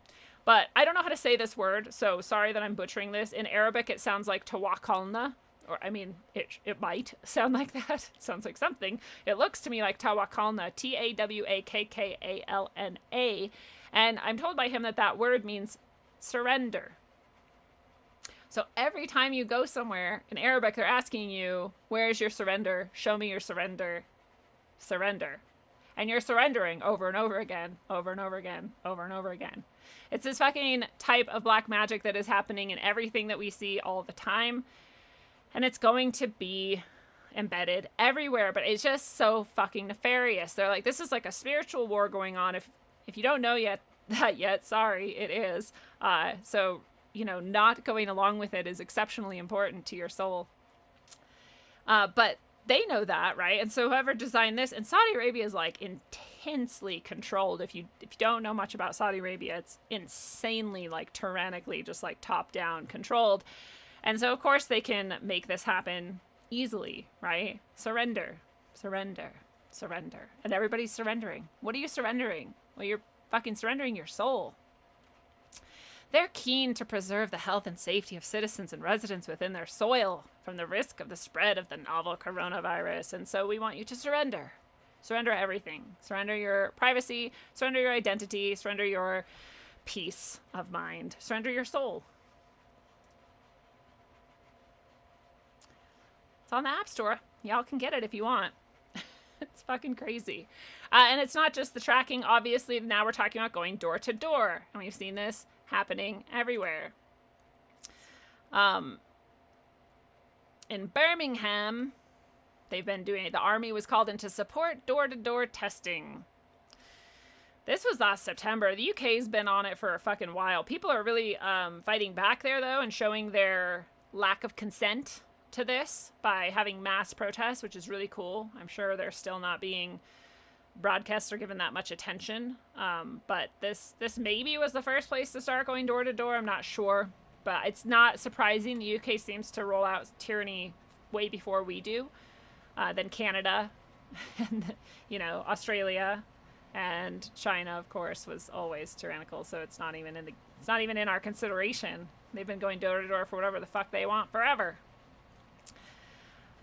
But I don't know how to say this word, so sorry that I'm butchering this. In Arabic, it sounds like tawakkalna, or I mean, it might sound like that. It sounds like something. It looks to me like tawakkalna, Tawakkalna. And I'm told by him that that word means surrender. So every time you go somewhere in Arabic, they're asking you, where's your surrender? Show me your surrender. Surrender. And you're surrendering over and over again, over and over again, over and over again. It's this fucking type of black magic that is happening in everything that we see all the time. And it's going to be embedded everywhere, but it's just so fucking nefarious. They're like, this is like a spiritual war going on. If you don't know that yet, sorry, it is. So, you know, not going along with it is exceptionally important to your soul. But they know that, right? And so whoever designed this, and Saudi Arabia is like intensely controlled. If you don't know much about Saudi Arabia, it's insanely like tyrannically, just like top down controlled. And so of course they can make this happen easily, right? Surrender, surrender, surrender. And everybody's surrendering. What are you surrendering? Well, you're fucking surrendering your soul. They're keen to preserve the health and safety of citizens and residents within their soil from the risk of the spread of the novel coronavirus. And so we want you to surrender. Surrender everything. Surrender your privacy. Surrender your identity. Surrender your peace of mind. Surrender your soul. It's on the App Store. Y'all can get it if you want. It's fucking crazy. And it's not just the tracking. Obviously, now we're talking about going door to door. And we've seen this happening everywhere. In Birmingham, they've been doing it. The army was called in to support door-to-door testing. This was last September. The UK's been on it for a fucking while. People are really fighting back there, though, and showing their lack of consent to this by having mass protests, which is really cool. I'm sure they're still not being broadcasts are given that much attention. But this maybe was the first place to start going door to door. I'm not sure, but it's not surprising. The UK seems to roll out tyranny way before we do. Then Canada, and you know, Australia, and China, of course, was always tyrannical. So it's not even in our consideration. They've been going door to door for whatever the fuck they want forever.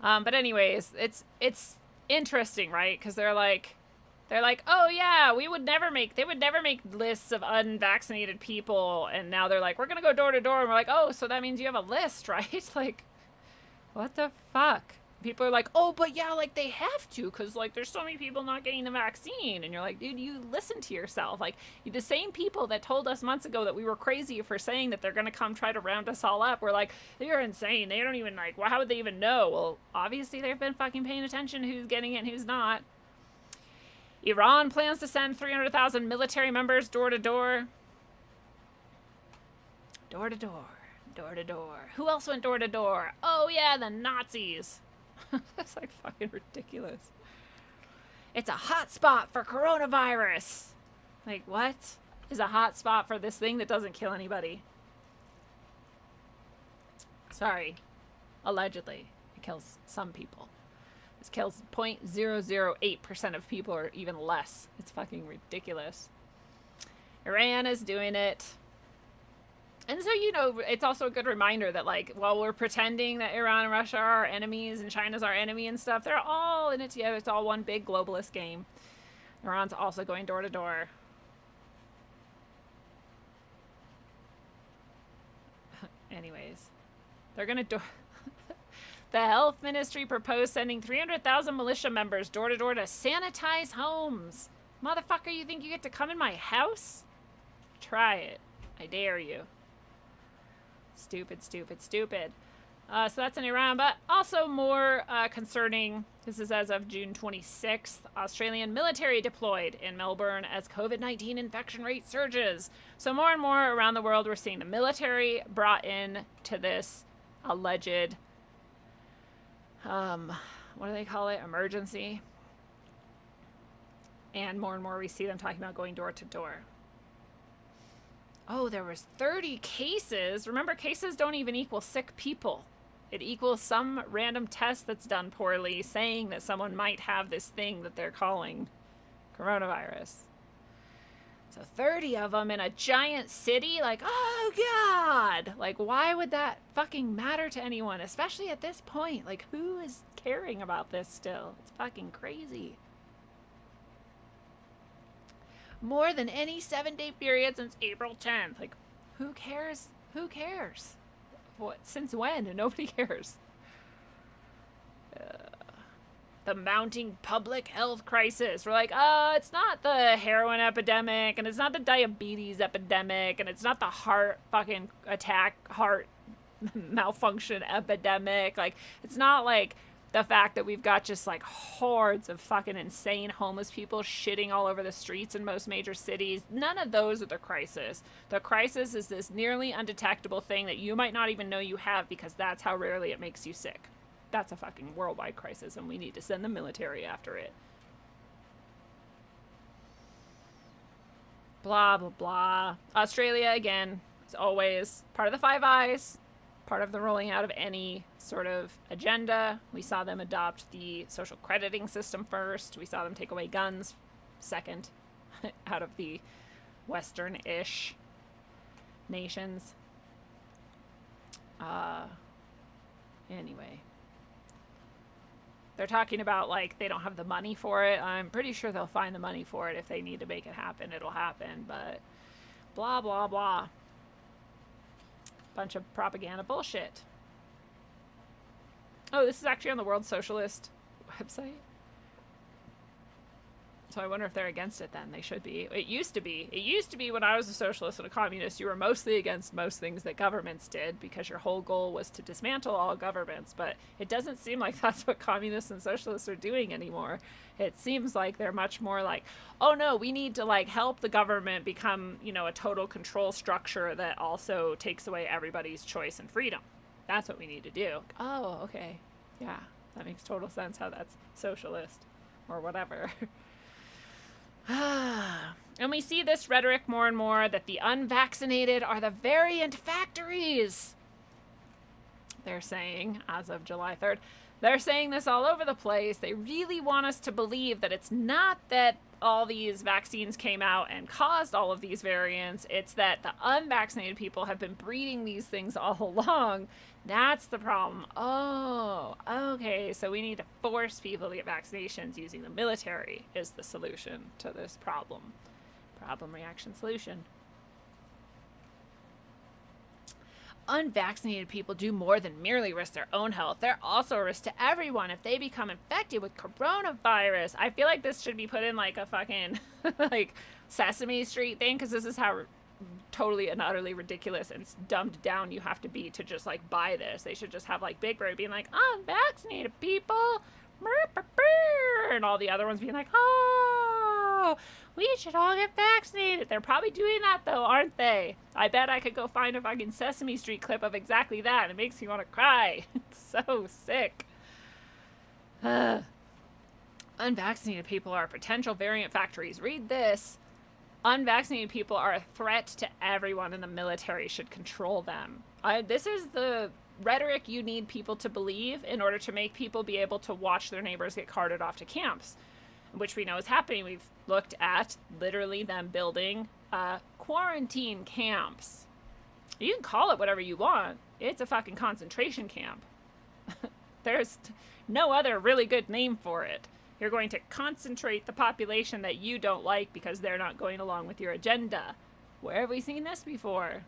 But anyways, it's interesting, right? Because they're like, oh yeah, they would never make lists of unvaccinated people, and now they're like, we're gonna go door to door, and we're like, oh, so that means you have a list, right? Like, what the fuck? people are like, oh, but yeah, like they have to because like there's so many people not getting the vaccine. And you're like, dude, you listen to yourself. Like the same people that told us months ago that we were crazy for saying that they're going to come try to round us all up. We're like, they're insane. They don't even like, well, how would they even know? Well, obviously they've been fucking paying attention who's getting it and who's not. Iran plans to send 300,000 military members door to door. Door to door. Door to door. Who else went door to door? Oh yeah, the Nazis. That's like fucking ridiculous. It's a hot spot for coronavirus. Like, what is a hot spot for this thing that doesn't kill anybody? Sorry. Allegedly. It kills some people. This kills 0.008% of people or even less. It's fucking ridiculous. Iran is doing it. And so, you know, it's also a good reminder that, like, while we're pretending that Iran and Russia are our enemies and China's our enemy and stuff, they're all in it together. It's all one big globalist game. Iran's also going door to door. Anyways, they're going to The health ministry proposed sending 300,000 militia members door to door to sanitize homes. Motherfucker, you think you get to come in my house? Try it. I dare you. Stupid, stupid, stupid. So that's in Iran, but also more concerning. This is as of June 26th. Australian military deployed in Melbourne as COVID-19 infection rate surges. So more and more around the world, we're seeing the military brought in to this alleged, what do they call it? Emergency. And more we see them talking about going door to door. Oh, there was 30 cases. Remember, cases don't even equal sick people. It equals some random test that's done poorly saying that someone might have this thing that they're calling coronavirus. So 30 of them in a giant city? Like, oh, God! Like, why would that fucking matter to anyone? Especially at this point. Like, who is caring about this still? It's fucking crazy. More than any 7-day period since April 10th. Like, who cares? Who cares? What? Since when? Nobody cares. The mounting public health crisis. We're like, oh, it's not the heroin epidemic, and it's not the diabetes epidemic, and it's not the heart fucking attack, heart malfunction epidemic. Like, it's not like the fact that we've got just like hordes of fucking insane homeless people shitting all over the streets in most major cities. None of those are the crisis. The crisis is this nearly undetectable thing that you might not even know you have because that's how rarely it makes you sick. That's a fucking worldwide crisis, and we need to send the military after it. Blah, blah, blah. Australia, again, is always part of the Five Eyes. Part of the rolling out of any sort of agenda. We saw them adopt the social crediting system first. We saw them take away guns second out of the Western-ish nations. Anyway. They're talking about, like, they don't have the money for it. I'm pretty sure they'll find the money for it. If they need to make it happen, it'll happen. But blah, blah, blah. Bunch of propaganda bullshit. Oh, this is actually on the World Socialist website. So I wonder if they're against it then. They should be. It used to be. It used to be when I was a socialist and a communist, you were mostly against most things that governments did because your whole goal was to dismantle all governments. But it doesn't seem like that's what communists and socialists are doing anymore. It seems like they're much more like, oh no, we need to like help the government become, you know, a total control structure that also takes away everybody's choice and freedom. That's what we need to do. Oh, okay. Yeah, that makes total sense how that's socialist or whatever. And we see this rhetoric more and more that the unvaccinated are the variant factories. They're saying, as of July 3rd, they're saying this all over the place. They really want us to believe that it's not that all these vaccines came out and caused all of these variants. It's that the unvaccinated people have been breeding these things all along. That's the problem. Oh, okay. So we need to force people to get vaccinations using the military is the solution to this problem. Problem, reaction, solution. unvaccinated people do more than merely risk their own health. They're also a risk to everyone if they become infected with coronavirus. I feel like this should be put in like a fucking like Sesame Street thing, because this is how totally and utterly ridiculous and dumbed down you have to be to just like buy this. They should just have like Big Bird being like, unvaccinated people, and all the other ones being like, oh, we should all get vaccinated. They're probably doing that though, aren't they? I bet I could go find a fucking Sesame Street clip of exactly that. It makes me want to cry. It's so sick. Unvaccinated people are potential variant factories. Read this. Unvaccinated people are a threat to everyone, and the military should control them. This is the rhetoric you need people to believe in order to make people be able to watch their neighbors get carted off to camps, which we know is happening. We've looked at literally them building quarantine camps. You can call it whatever you want. It's a fucking concentration camp. There's no other really good name for it. You're going to concentrate the population that you don't like because they're not going along with your agenda. Where have we seen this before?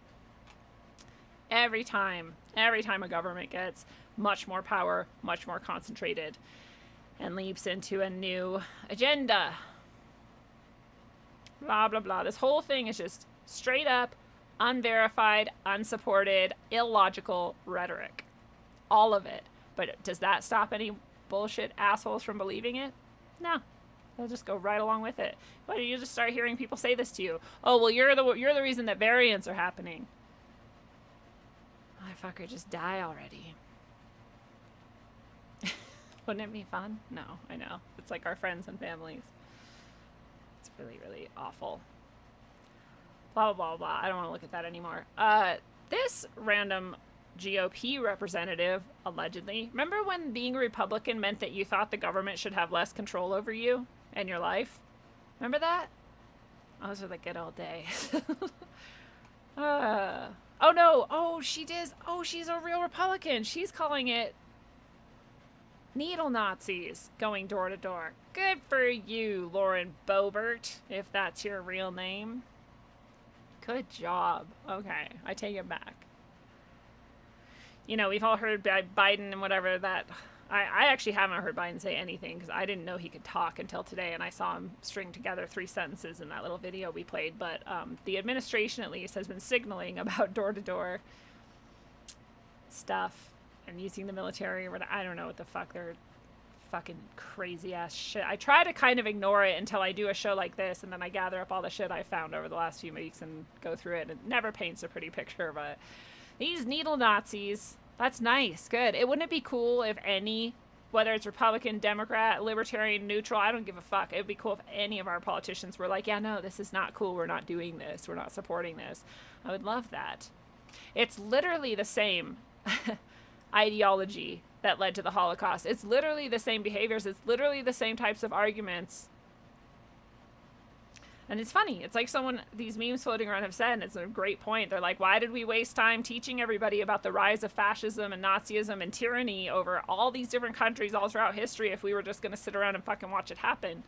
Every time a government gets much more power, much more concentrated, and leaps into a new agenda. Blah, blah, blah. This whole thing is just straight up, unverified, unsupported, illogical rhetoric. All of it. But does that stop any bullshit assholes from believing it? No. They'll just go right along with it. Why don't you just start hearing people say this to you? Oh, well, you're the reason that variants are happening. Motherfucker, just die already. Wouldn't it be fun? No, I know. It's like our friends and families. It's really, really awful. Blah, blah, blah, blah. I don't want to look at that anymore. This random GOP representative, allegedly. Remember when being a Republican meant that you thought the government should have less control over you and your life? Remember that? Those were the good old days. Oh no, oh she does, oh she's a real Republican. She's calling it needle Nazis going door to door. Good for you, Lauren Boebert, if that's your real name. Good job. Okay, I take it back. You know, we've all heard by Biden and whatever that... I actually haven't heard Biden say anything because I didn't know he could talk until today, and I saw him string together 3 sentences in that little video we played. But the administration, at least, has been signaling about door-to-door stuff and using the military. Or I don't know what the fuck. They're fucking crazy-ass shit. I try to kind of ignore it until I do a show like this, and then I gather up all the shit I found over the last few weeks and go through it. It never paints a pretty picture, but these needle Nazis... That's nice. Good. Wouldn't it be cool if any, whether it's Republican, Democrat, Libertarian, neutral, I don't give a fuck. It would be cool if any of our politicians were like, yeah, no, this is not cool. We're not doing this. We're not supporting this. I would love that. It's literally the same ideology that led to the Holocaust. It's literally the same behaviors. It's literally the same types of arguments. And it's funny. It's like these memes floating around have said, and it's a great point. They're like, why did we waste time teaching everybody about the rise of fascism and Nazism and tyranny over all these different countries all throughout history if we were just going to sit around and fucking watch it happen?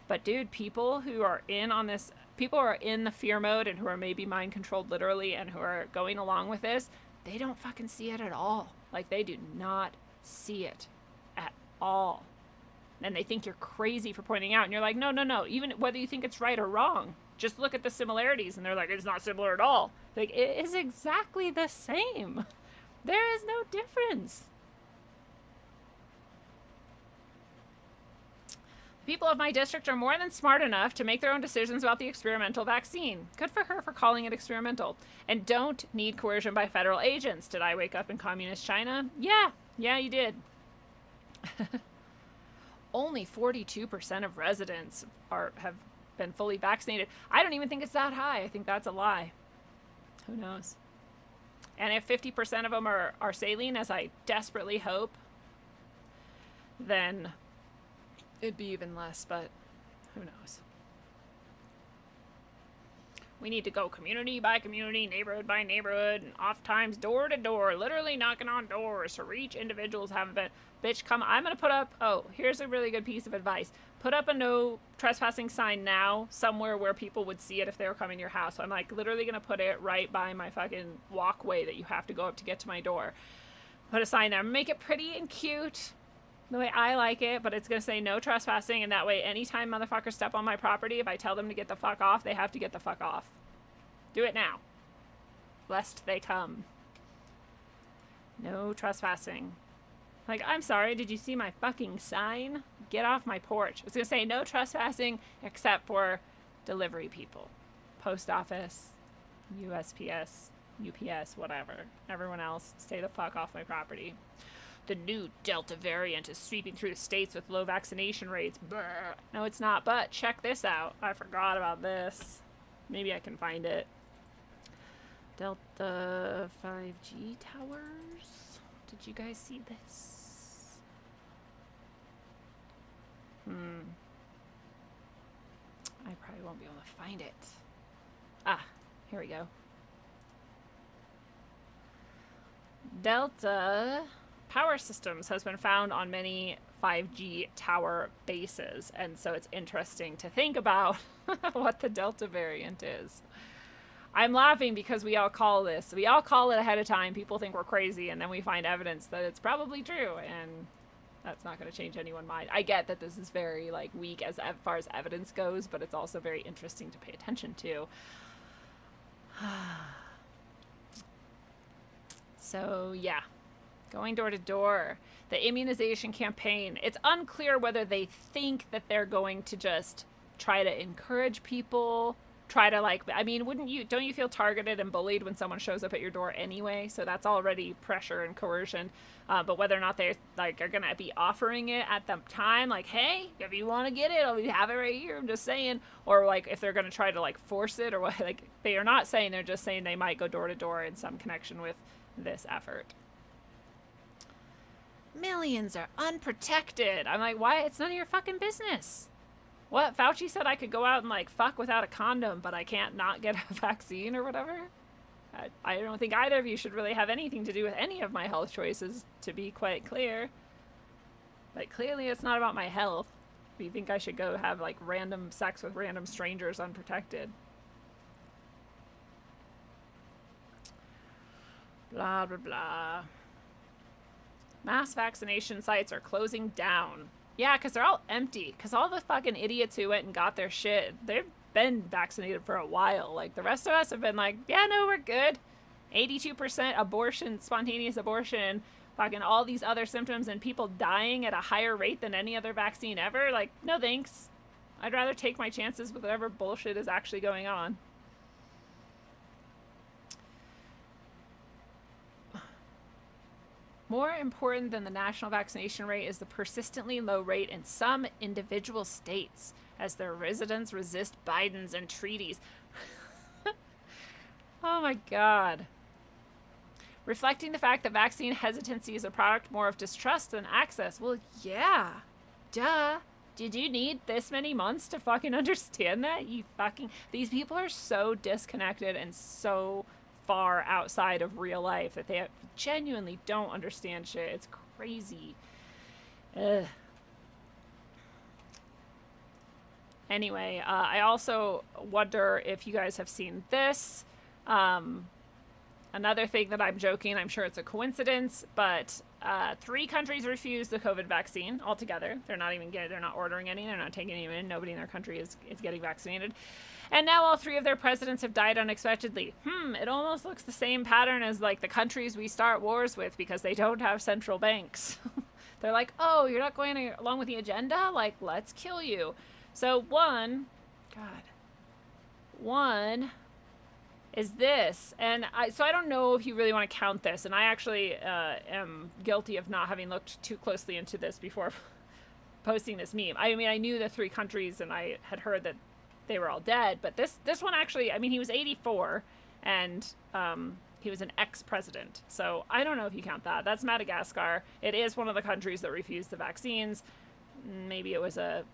But dude, people who are in the fear mode and who are maybe mind controlled literally and who are going along with this, they don't fucking see it at all. Like, they do not see it at all. And they think you're crazy for pointing out. And you're like, no. Even whether you think it's right or wrong, just look at the similarities. And they're like, it's not similar at all. Like, it is exactly the same. There is no difference. The people of my district are more than smart enough to make their own decisions about the experimental vaccine. Good for her for calling it experimental. And don't need coercion by federal agents. Did I wake up in communist China? Yeah, you did. Only 42% of residents have been fully vaccinated. I don't even think it's that high. I think that's a lie. Who knows? And if 50% of them are saline, as I desperately hope, then it'd be even less, but who knows? We need to go community by community, neighborhood by neighborhood, and oftentimes door to door, literally knocking on doors to reach individuals who haven't been. Bitch, come, I'm going to put up, oh, here's a really good piece of advice. Put up a no trespassing sign now somewhere where people would see it if they were coming to your house. So I'm like literally going to put it right by my fucking walkway that you have to go up to get to my door. Put a sign there. Make it pretty and cute the way I like it, but it's going to say no trespassing, and that way anytime motherfuckers step on my property, if I tell them to get the fuck off, they have to get the fuck off. Do it now, lest they come. No trespassing. Like, I'm sorry, did you see my fucking sign? Get off my porch. It's going to say no trespassing except for delivery people. Post office, USPS, UPS, whatever. Everyone else, stay the fuck off my property. The new Delta variant is sweeping through the states with low vaccination rates. Brr. No, it's not, but check this out. I forgot about this. Maybe I can find it. Delta 5G towers. Did you guys see this? I probably won't be able to find it. Ah, here we go. Delta Power Systems has been found on many 5G tower bases, and so it's interesting to think about what the Delta variant is. I'm laughing because we all call this. We all call it ahead of time. People think we're crazy, and then we find evidence that it's probably true, and that's not going to change anyone's mind. I get that this is very like weak as far as evidence goes, but it's also very interesting to pay attention to. So, yeah. Going door to door. The immunization campaign. It's unclear whether they think that they're going to just try to encourage people, try to like, I mean, don't you feel targeted and bullied when someone shows up at your door anyway? So that's already pressure and coercion. But whether or not they like are going to be offering it at the time, like, hey, if you want to get it, we have it right here. I'm just saying. Or like if they're going to try to like force it or what, like they are not saying, they're just saying they might go door to door in some connection with this effort. Millions are unprotected. I'm like, why? It's none of your fucking business. What? Fauci said I could go out and like fuck without a condom, but I can't not get a vaccine or whatever? I don't think either of you should really have anything to do with any of my health choices, to be quite clear. Like, clearly it's not about my health. You think I should go have like random sex with random strangers unprotected? Blah, blah, blah. Mass vaccination sites are closing down. Yeah, because they're all empty. Because all the fucking idiots who went and got their shit, they've been vaccinated for a while. Like, the rest of us have been like, yeah, no, we're good. 82% abortion, spontaneous abortion, fucking all these other symptoms, and people dying at a higher rate than any other vaccine ever. Like, no thanks. I'd rather take my chances with whatever bullshit is actually going on. More important than the national vaccination rate is the persistently low rate in some individual states as their residents resist Biden's entreaties. Oh my God. Reflecting the fact that vaccine hesitancy is a product more of distrust than access. Well, yeah. Duh. Did you need this many months to fucking understand that? These people are so disconnected and so far outside of real life that they genuinely don't understand shit. It's crazy. Ugh. Anyway, I also wonder if you guys have seen this. Another thing that I'm joking, I'm sure it's a coincidence, but 3 countries refused the COVID vaccine altogether. They're not ordering any, they're not taking any in. Nobody in their country is getting vaccinated. And now all 3 of their presidents have died unexpectedly. It almost looks the same pattern as like the countries we start wars with because they don't have central banks. They're like, oh, you're not going along with the agenda? Like, let's kill you. So one is this. And I don't know if you really want to count this. And I actually am guilty of not having looked too closely into this before posting this meme. I mean, I knew the 3 countries and I had heard that they were all dead, but this one actually, I mean, he was 84 and he was an ex-president. So I don't know if you count that. That's Madagascar. It is one of the countries that refused the vaccines. maybe it was a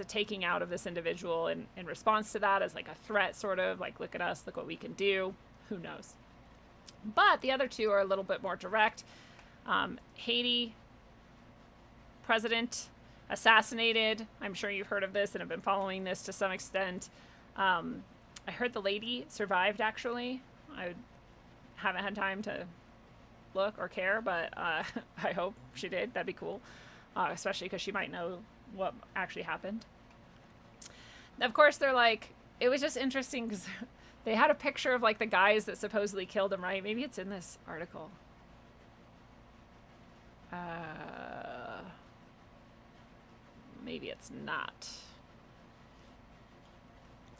taking out of this individual in response to that, as like a threat, sort of like, look at us, look what we can do. Who knows? But the other two are a little bit more direct. Haiti president assassinated. I'm sure you've heard of this and have been following this to some extent. I heard the lady survived, actually. I haven't had time to look or care, but I hope she did. That'd be cool, especially because she might know what actually happened. Of course, they're like, it was just interesting because they had a picture of like the guys that supposedly killed him, right? Maybe it's in this article. Maybe it's not.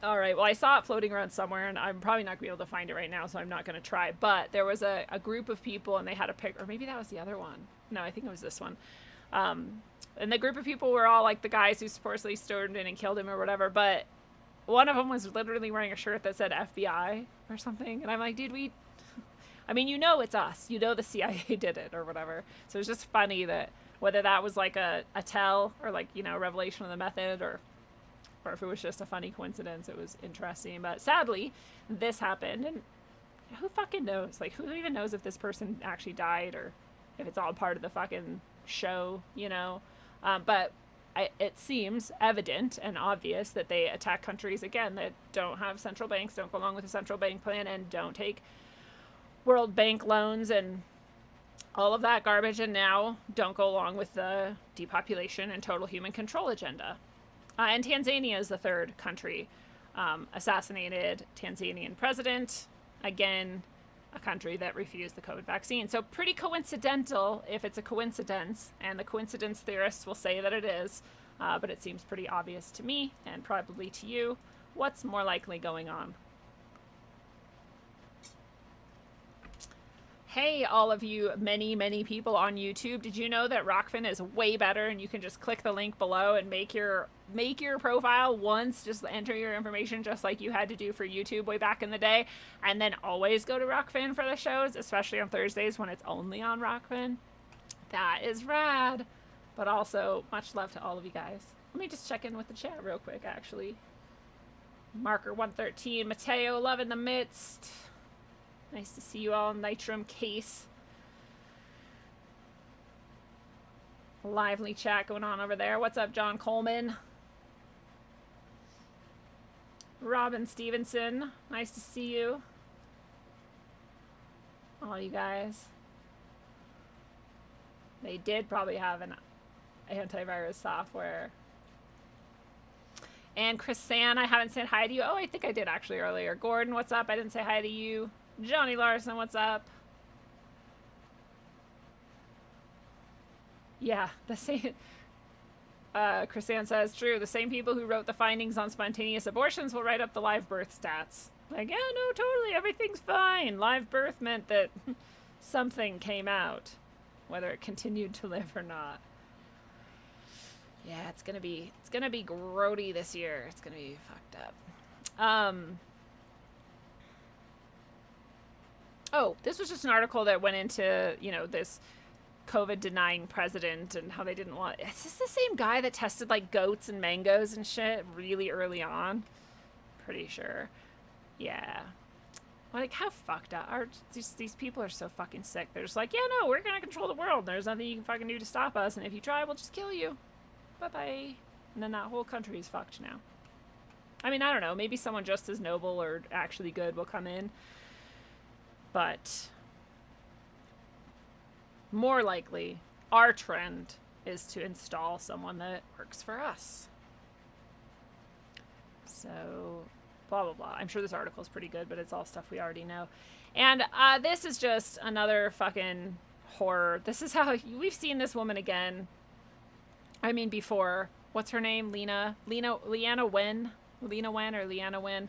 All right, well, I saw it floating around somewhere, and I'm probably not going to be able to find it right now, so I'm not going to try. But there was a group of people, and they had a pic, or maybe that was the other one. No, I think it was this one. And the group of people were all like the guys who supposedly stormed in and killed him or whatever, but one of them was literally wearing a shirt that said FBI or something. And I'm like, dude, I mean, you know it's us. You know the CIA did it or whatever. So it's just funny that whether that was like a tell or like, you know, revelation of the method or if it was just a funny coincidence, it was interesting. But sadly, this happened, and who fucking knows? Like, who even knows if this person actually died or if it's all part of the fucking show, you know? But it seems evident and obvious that they attack countries, again, that don't have central banks, don't go along with the central bank plan, and don't take World Bank loans and all of that garbage, and now don't go along with the depopulation and total human control agenda. And Tanzania is the third country. Assassinated Tanzanian president. Again, a country that refused the COVID vaccine. So pretty coincidental if it's a coincidence, and the coincidence theorists will say that it is, but it seems pretty obvious to me, and probably to you, what's more likely going on. Hey, all of you many people on YouTube, did you know that Rockfin is way better, and you can just click the link below and make your profile once, just enter your information just like you had to do for YouTube way back in the day, and then always go to Rockfin for the shows, especially on Thursdays when it's only on Rockfin. That is rad. But also, much love to all of you guys. Let me just check in with the chat real quick, actually. Marker 113, Mateo, love in the midst. Nice to see you all. Nitrum Case. Lively chat going on over there. What's up, John Coleman? Robin Stevenson. Nice to see you. All you guys. They did probably have an antivirus software. And Chris San, I haven't said hi to you. Oh, I think I did actually earlier. Gordon, what's up? I didn't say hi to you. Johnny Larson, what's up? Yeah, the same. Chrisanne says, true, the same people who wrote the findings on spontaneous abortions will write up the live birth stats. Like, yeah, no, totally, everything's fine. Live birth meant that something came out, whether it continued to live or not. Yeah, it's gonna be grody this year. It's gonna be fucked up. Oh, this was just an article that went into, you know, this COVID denying president and how they didn't want. Is this the same guy that tested like goats and mangoes and shit really early on? Pretty sure. Yeah. Like, how fucked up are these people are so fucking sick. They're just like, yeah, no, we're gonna control the world. There's nothing you can fucking do to stop us, and if you try, we'll just kill you. Bye bye. And then that whole country is fucked now. I mean, I don't know. Maybe someone just as noble or actually good will come in. But more likely, our trend is to install someone that works for us. So, blah, blah, blah. I'm sure this article is pretty good, but it's all stuff we already know. And this is just another fucking horror. This is how we've seen this woman again. I mean, before. What's her name? Leanna Wen? Leanna Wen.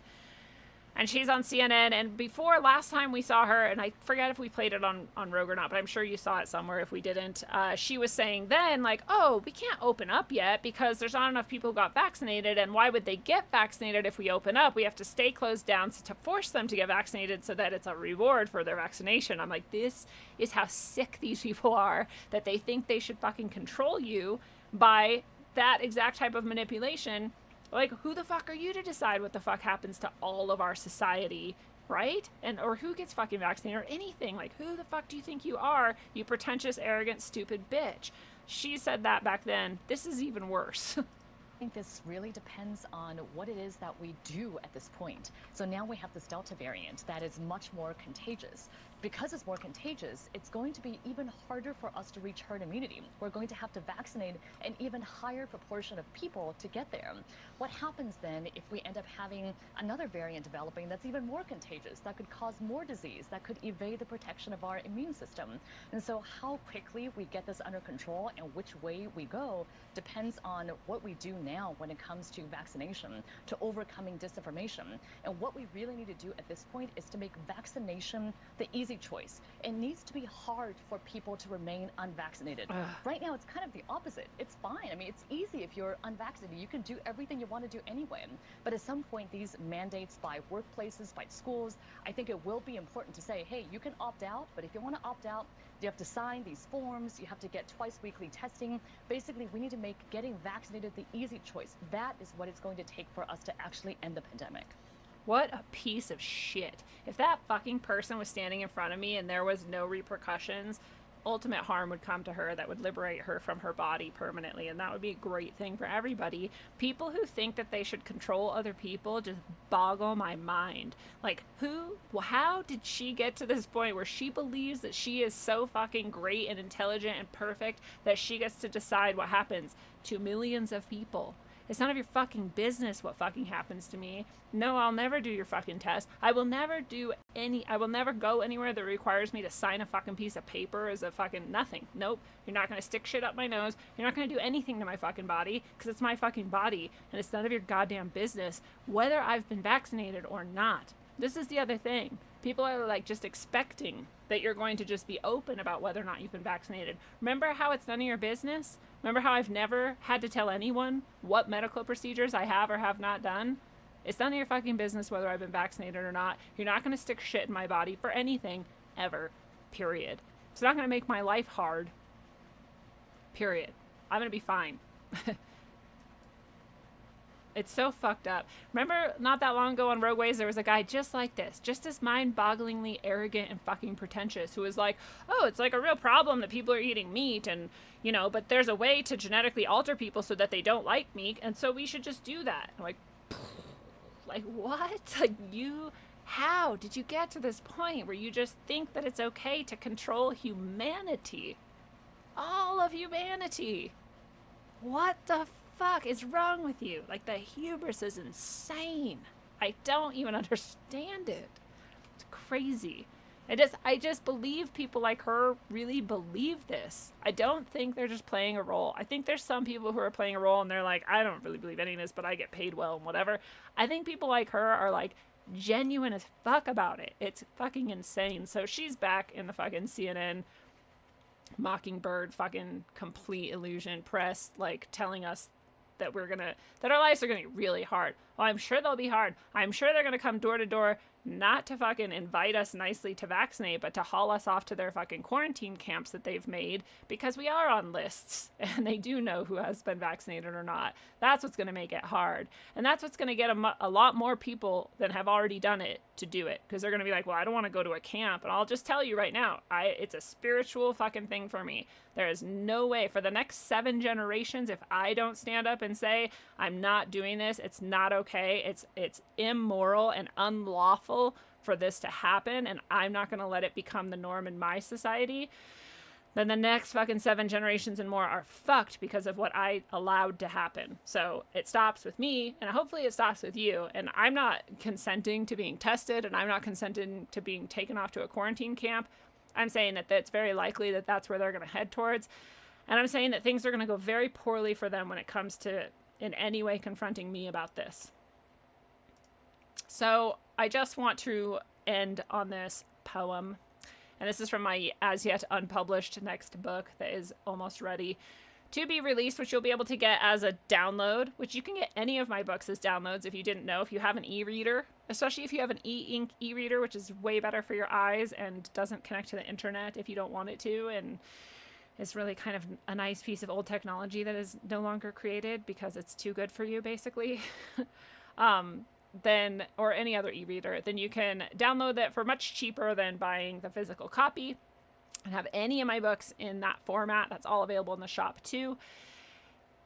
And she's on CNN, and before, last time we saw her, and I forget if we played it on Rogue or not, but I'm sure you saw it somewhere if we didn't, she was saying then, like, oh, we can't open up yet because there's not enough people who got vaccinated, and why would they get vaccinated if we open up? We have to stay closed down to force them to get vaccinated so that it's a reward for their vaccination. I'm like, this is how sick these people are, that they think they should fucking control you by that exact type of manipulation, like, who the fuck are you to decide what the fuck happens to all of our society, right? And or who gets fucking vaccinated or anything. Like, who the fuck do you think you are, you pretentious, arrogant, stupid bitch? She said that back then. This is even worse. I think this really depends on what it is that we do at this point. So now we have this Delta variant that is much more contagious. Because it's more contagious, it's going to be even harder for us to reach herd immunity. We're going to have to vaccinate an even higher proportion of people to get there. What happens then if we end up having another variant developing that's even more contagious, that could cause more disease, that could evade the protection of our immune system? And so how quickly we get this under control and which way we go depends on what we do now when it comes to vaccination, to overcoming disinformation. And what we really need to do at this point is to make vaccination the easy choice. It needs to be hard for people to remain unvaccinated. Right now, it's kind of the opposite. It's fine. I mean, it's easy if you're unvaccinated. You can do everything you want to do anyway. But at some point, these mandates by workplaces, by schools, I think it will be important to say, hey, you can opt out, but if you want to opt out, you have to sign these forms, you have to get twice weekly testing. Basically, we need to make getting vaccinated the easy choice. That is what it's going to take for us to actually end the pandemic. What a piece of shit. If that fucking person was standing in front of me and there was no repercussions, ultimate harm would come to her that would liberate her from her body permanently, and that would be a great thing for everybody. People who think that they should control other people just boggle my mind. Like, how did she get to this point where she believes that she is so fucking great and intelligent and perfect that she gets to decide what happens to millions of people? It's none of your fucking business what fucking happens to me. No, I'll never do your fucking test. I will never go anywhere that requires me to sign a fucking piece of paper as a fucking nothing. Nope. You're not going to stick shit up my nose. You're not going to do anything to my fucking body because it's my fucking body and it's none of your goddamn business whether I've been vaccinated or not. This is the other thing. People are like just expecting that you're going to just be open about whether or not you've been vaccinated. Remember how it's none of your business? Remember how I've never had to tell anyone what medical procedures I have or have not done? It's none of your fucking business whether I've been vaccinated or not. You're not going to stick shit in my body for anything, ever. Period. It's not going to make my life hard. Period. I'm going to be fine. It's so fucked up. Remember not that long ago on Roadways, there was a guy just like this, just as mind-bogglingly arrogant and fucking pretentious, who was like, oh, it's like a real problem that people are eating meat and, you know, but there's a way to genetically alter people so that they don't like meat, and so we should just do that. I'm like, what? Like, how did you get to this point where you just think that it's okay to control humanity? All of humanity. What the fuck is wrong with you? Like, the hubris is insane. I don't even understand it. It's crazy. I just believe people like her really believe this. I don't think they're just playing a role. I think there's some people who are playing a role and they're like, I don't really believe any of this, but I get paid well and whatever. I think people like her are like genuine as fuck about it. It's fucking insane. So she's back in the fucking CNN Mockingbird fucking complete illusion press, like telling us that that our lives are gonna be really hard. Well, I'm sure they'll be hard. I'm sure they're gonna come door to door, not to fucking invite us nicely to vaccinate, but to haul us off to their fucking quarantine camps that they've made, because we are on lists and they do know who has been vaccinated or not. That's what's gonna make it hard. And that's what's gonna get a lot more people than have already done it to do it, because they're gonna be like, well, I don't want to go to a camp. And I'll just tell you right now, it's a spiritual fucking thing for me. There is no way for the next 7 generations, if I don't stand up and say, I'm not doing this, it's not okay, it's immoral and unlawful for this to happen, and I'm not going to let it become the norm in my society, then the next fucking 7 generations and more are fucked because of what I allowed to happen. So it stops with me, and hopefully it stops with you. And I'm not consenting to being tested, and I'm not consenting to being taken off to a quarantine camp. I'm saying that it's very likely that that's where they're going to head towards. And I'm saying that things are going to go very poorly for them when it comes to in any way confronting me about this. So I just want to end on this poem. And this is from my as yet unpublished next book that is almost ready to be released, which you'll be able to get as a download, which you can get any of my books as downloads if you didn't know, if you have an e-reader, especially if you have an e-ink e-reader, which is way better for your eyes and doesn't connect to the internet if you don't want it to. And is really kind of a nice piece of old technology that is no longer created because it's too good for you, basically, then, or any other e-reader, then you can download that for much cheaper than buying the physical copy and have any of my books in that format. That's all available in the shop too,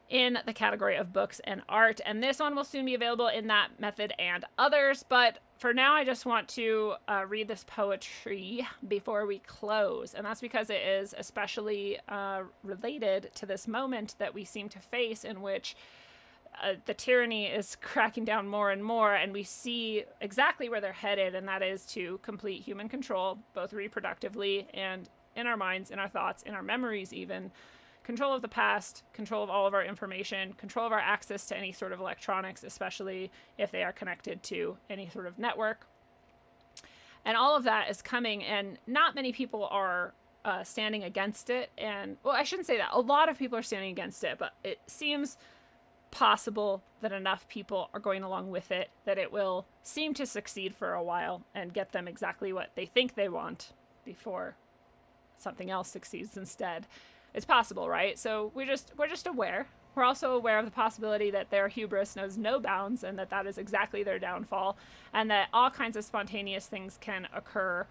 in the category of books and art. And this one will soon be available in that method and others. But for now, I just want to read this poetry before we close. And that's because it is especially related to this moment that we seem to face, in which the tyranny is cracking down more and more, and we see exactly where they're headed, and that is to complete human control, both reproductively and in our minds, in our thoughts, in our memories even. Control of the past, control of all of our information, control of our access to any sort of electronics, especially if they are connected to any sort of network. And all of that is coming, and not many people are standing against it. And, well, I shouldn't say that. A lot of people are standing against it, but it seems possible that enough people are going along with it that it will seem to succeed for a while and get them exactly what they think they want before something else succeeds instead. It's possible, right? So we're just aware. We're also aware of the possibility that their hubris knows no bounds, and that is exactly their downfall, and that all kinds of spontaneous things can occur.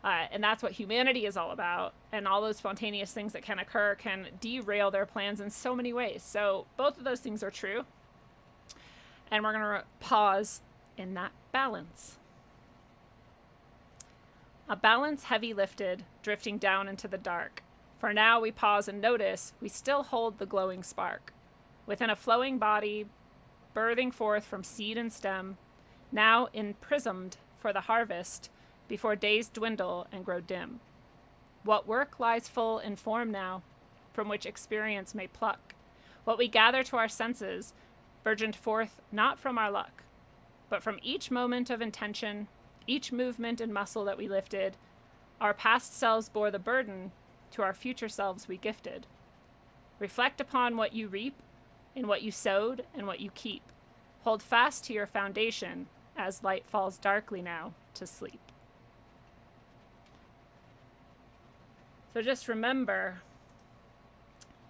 And that's what humanity is all about. And all those spontaneous things that can occur can derail their plans in so many ways. So both of those things are true. And we're going to pause in that balance. A balance heavy lifted, drifting down into the dark. For now we pause and notice we still hold the glowing spark. Within a flowing body, birthing forth from seed and stem, now imprisoned for the harvest, before days dwindle and grow dim. What work lies full in form now, from which experience may pluck. What we gather to our senses, burgeoned forth not from our luck, but from each moment of intention, each movement and muscle that we lifted. Our past selves bore the burden, to our future selves we gifted. Reflect upon what you reap, in what you sowed and what you keep. Hold fast to your foundation, as light falls darkly now to sleep. So just remember,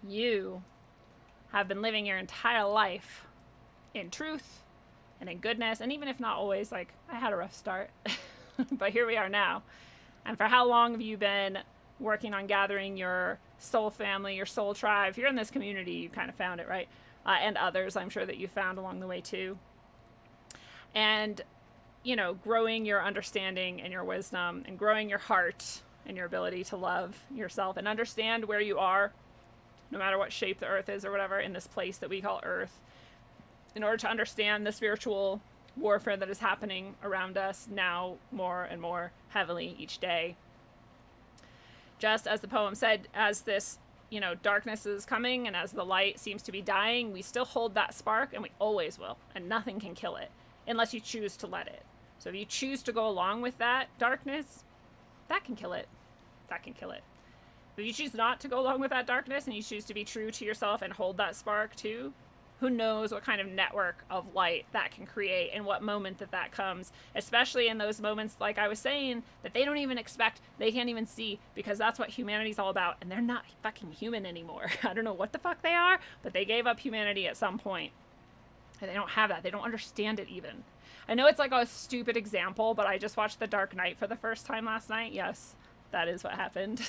you have been living your entire life in truth and in goodness, and even if not always, like, I had a rough start, but here we are now. And for how long have you been working on gathering your soul family, your soul tribe? If you're in this community, you kind of found it, right? And others, I'm sure that you found along the way too. And, you know, growing your understanding and your wisdom, and growing your heart and your ability to love yourself and understand where you are, no matter what shape the earth is or whatever, in this place that we call earth, in order to understand the spiritual warfare that is happening around us now more and more heavily each day. Just as the poem said, as this, you know, darkness is coming and as the light seems to be dying, we still hold that spark, and we always will, and nothing can kill it unless you choose to let it. So if you choose to go along with that darkness, that can kill it. That can kill it. If you choose not to go along with that darkness and you choose to be true to yourself and hold that spark too, who knows what kind of network of light that can create and what moment that comes, especially in those moments, like I was saying, that they don't even expect, they can't even see, because that's what humanity's all about, and they're not fucking human anymore. I don't know what the fuck they are, but they gave up humanity at some point. And they don't have that. They don't understand it even. I know it's like a stupid example, but I just watched The Dark Knight for the first time last night. Yes, that is what happened.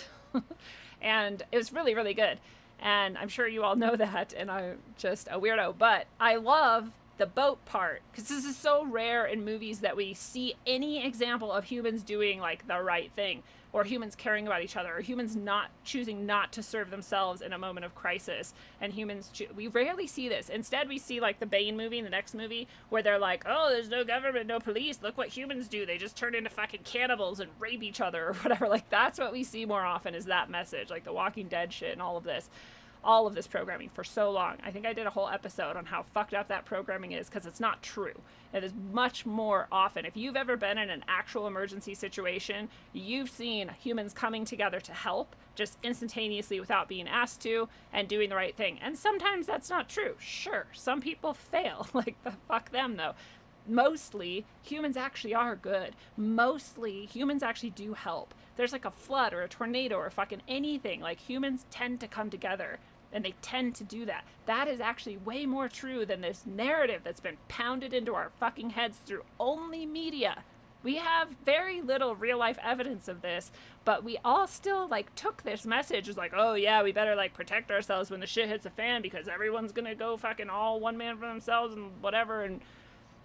And it was really, really good. And I'm sure you all know that, and I'm just a weirdo. But I love the boat part, because this is so rare in movies that we see any example of humans doing, like, the right thing, or humans caring about each other, or humans not choosing not to serve themselves in a moment of crisis. And humans, we rarely see this. Instead, we see, like, the Bane movie, the next movie, where they're like, oh, there's no government, no police, look what humans do, they just turn into fucking cannibals and rape each other, or whatever. Like, that's what we see more often, is that message, like the Walking Dead shit and all of this programming for so long. I think I did a whole episode on how fucked up that programming is, because it's not true. It is much more often. If you've ever been in an actual emergency situation, you've seen humans coming together to help, just instantaneously without being asked to, and doing the right thing. And sometimes that's not true. Sure, some people fail. Like, the fuck them, though. mostly humans actually are good. Mostly humans actually do help. There's like a flood or a tornado or fucking anything, like humans tend to come together and they tend to do that. That is actually way more true than this narrative that's been pounded into our fucking heads through only media. We have very little real life evidence of this, but we all still like took this message as like, oh yeah, we better like protect ourselves when the shit hits the fan because everyone's gonna go fucking all one man for themselves and whatever and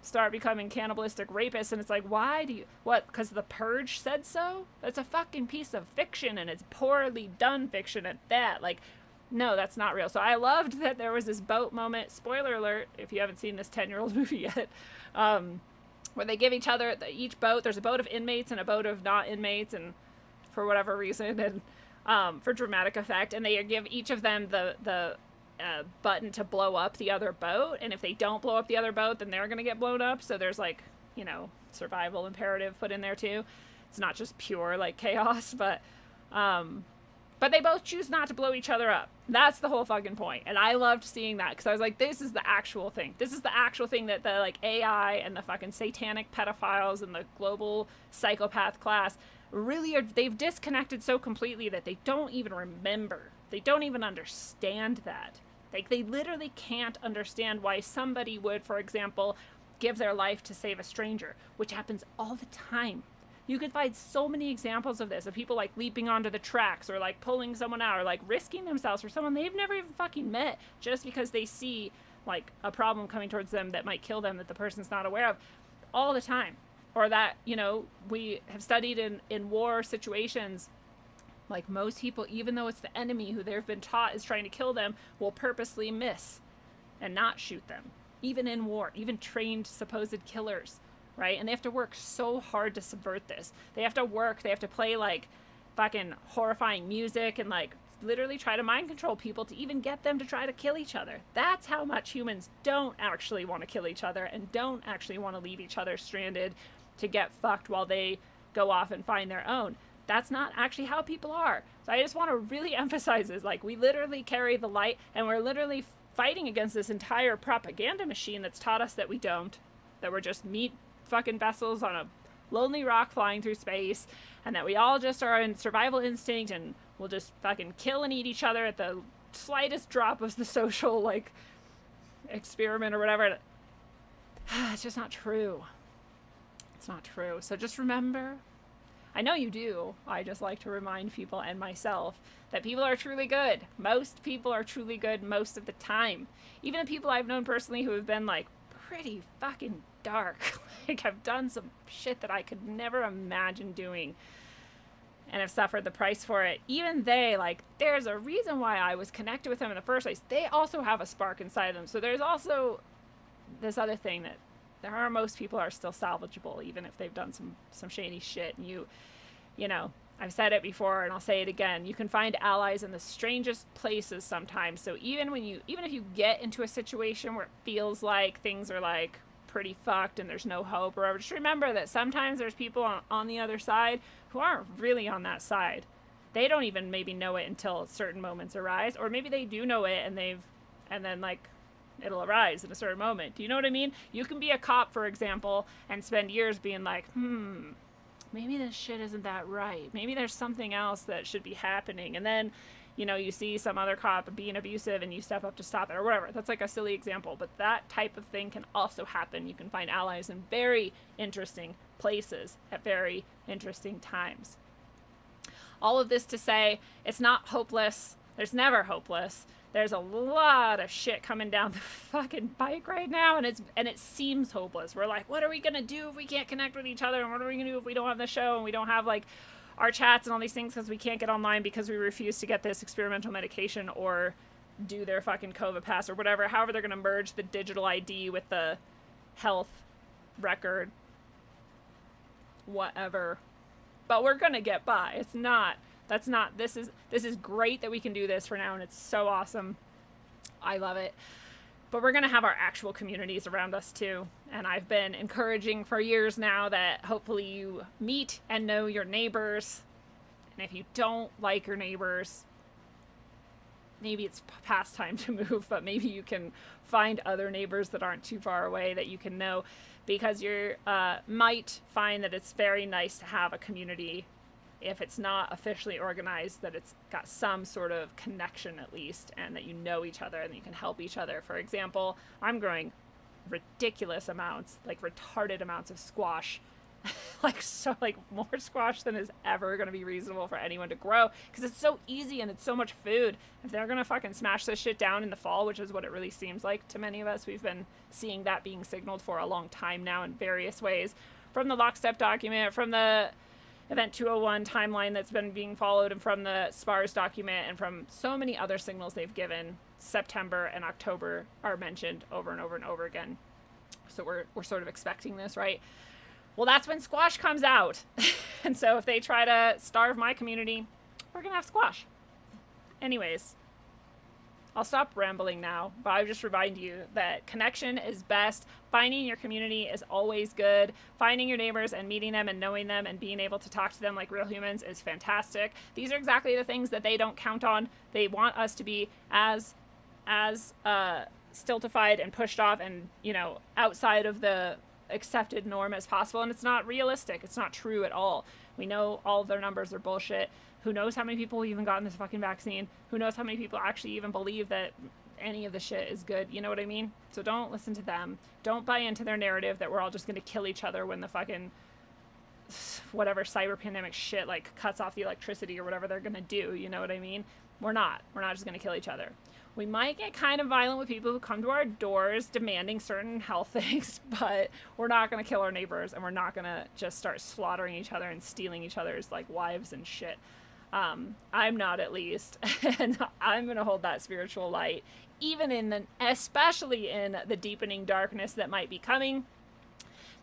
start becoming cannibalistic rapists. And it's like, why do you, what, because the Purge said so? That's a fucking piece of fiction, and it's poorly done fiction at that. Like, no, that's not real. So I loved that there was this boat moment, spoiler alert if you haven't seen this 10-year-old movie yet, where they give each other, each boat, there's a boat of inmates and a boat of not inmates, and for whatever reason, and for dramatic effect, and they give each of them the button to blow up the other boat, and if they don't blow up the other boat, then they're gonna get blown up. So there's like, you know, survival imperative put in there too. It's not just pure like chaos, but they both choose not to blow each other up. That's the whole fucking point. And I loved seeing that because I was like, this is the actual thing. This is the actual thing that the like AI and the fucking satanic pedophiles and the global psychopath class really are. They've disconnected so completely that they don't even remember. They don't even understand that. Like, they literally can't understand why somebody would, for example, give their life to save a stranger, which happens all the time. You could find so many examples of this, of people like leaping onto the tracks or like pulling someone out or like risking themselves for someone they've never even fucking met just because they see like a problem coming towards them that might kill them that the person's not aware of, all the time. Or that, you know, we have studied in war situations, like most people, even though it's the enemy who they've been taught is trying to kill them, will purposely miss and not shoot them. Even in war, even trained supposed killers, right? And they have to work so hard to subvert this. They have to play like fucking horrifying music and like literally try to mind control people to even get them to try to kill each other. That's how much humans don't actually want to kill each other and don't actually want to leave each other stranded to get fucked while they go off and find their own. That's not actually how people are. So I just want to really emphasize this. Like, we literally carry the light, and we're literally fighting against this entire propaganda machine that's taught us that we don't, that we're just meat fucking vessels on a lonely rock flying through space, and that we all just are in survival instinct and we'll just fucking kill and eat each other at the slightest drop of the social, like, experiment or whatever. It's just not true. It's not true. So just remember, I know you do, I just like to remind people and myself that people are truly good. Most people are truly good most of the time. Even the people I've known personally who have been like pretty fucking dark. Like, I've done some shit that I could never imagine doing and have suffered the price for it. Even they, like, there's a reason why I was connected with them in the first place. They also have a spark inside them. So there's also this other thing that most people are still salvageable, even if they've done some shady shit. And you know, I've said it before and I'll say it again. You can find allies in the strangest places sometimes. So even if you get into a situation where it feels like things are like pretty fucked and there's no hope or whatever, just remember that sometimes there's people on the other side who aren't really on that side. They don't even maybe know it until certain moments arise, or maybe they do know it and then like it'll arise in a certain moment. Do you know what I mean? You can be a cop, for example, and spend years being like, maybe this shit isn't that right. Maybe there's something else that should be happening. And then, you know, you see some other cop being abusive and you step up to stop it or whatever. That's like a silly example, but that type of thing can also happen. You can find allies in very interesting places at very interesting times. All of this to say, it's not hopeless. There's never hopeless. There's a lot of shit coming down the fucking bike right now, and it seems hopeless. We're like, what are we gonna do if we can't connect with each other? And what are we gonna do if we don't have the show and we don't have like our chats and all these things because we can't get online because we refuse to get this experimental medication or do their fucking COVID pass or whatever. However, they're gonna merge the digital ID with the health record, whatever. But we're gonna get by. This is great that we can do this for now, and it's so awesome. I love it. But we're going to have our actual communities around us too. And I've been encouraging for years now that hopefully you meet and know your neighbors. And if you don't like your neighbors, maybe it's past time to move, but maybe you can find other neighbors that aren't too far away that you can know. because you might find that it's very nice to have a community, if it's not officially organized, that it's got some sort of connection at least, and that you know each other and you can help each other. For example, I'm growing ridiculous amounts, like retarded amounts of squash, like more squash than is ever going to be reasonable for anyone to grow, because it's so easy and it's so much food. If they're going to fucking smash this shit down in the fall, which is what it really seems like to many of us, we've been seeing that being signaled for a long time now in various ways, from the lockstep document, from the Event 201 timeline that's been being followed, and from the SPARS document, and from so many other signals they've given. September and October are mentioned over and over and over again. So we're sort of expecting this, right? Well, that's when squash comes out. And so if they try to starve my community, we're going to have squash. Anyways, I'll stop rambling now, but I'll just remind you that connection is best. Finding your community is always good. Finding your neighbors and meeting them and knowing them and being able to talk to them like real humans is fantastic. These are exactly the things that they don't count on. They want us to be as stultified and pushed off and, outside of the accepted norm as possible. And it's not realistic. It's not true at all. We know all of their numbers are bullshit. Who knows how many people even gotten this fucking vaccine? Who knows how many people actually even believe that any of the shit is good? You know what I mean? So don't listen to them. Don't buy into their narrative that we're all just going to kill each other when the fucking whatever cyber pandemic shit like cuts off the electricity or whatever they're going to do. You know what I mean? We're not just going to kill each other. We might get kind of violent with people who come to our doors demanding certain health things, but we're not going to kill our neighbors, and we're not going to just start slaughtering each other and stealing each other's like wives and shit. I'm not, at least, and I'm going to hold that spiritual light, especially in the deepening darkness that might be coming,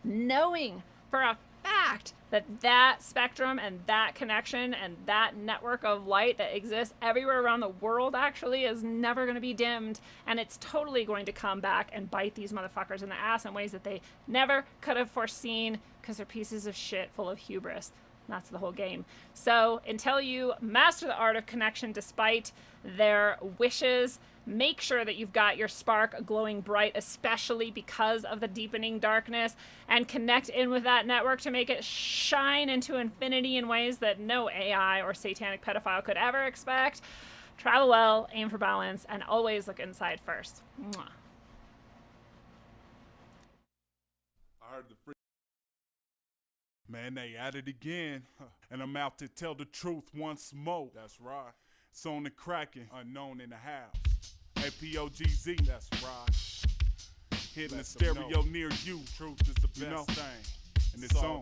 knowing for a fact that spectrum and that connection and that network of light that exists everywhere around the world actually is never going to be dimmed, and it's totally going to come back and bite these motherfuckers in the ass in ways that they never could have foreseen, because they're pieces of shit full of hubris. That's the whole game. So until you master the art of connection despite their wishes, make sure that you've got your spark glowing bright, especially because of the deepening darkness, and connect in with that network to make it shine into infinity in ways that no AI or satanic pedophile could ever expect. Travel well, aim for balance, and always look inside first. Mwah. I heard the free. Man, they at it again, and I'm out to tell the truth once more. That's right. It's on the cracking, unknown in the house. APOGZ, that's right. Hitting the stereo near you. Truth is the best thing, and it's on.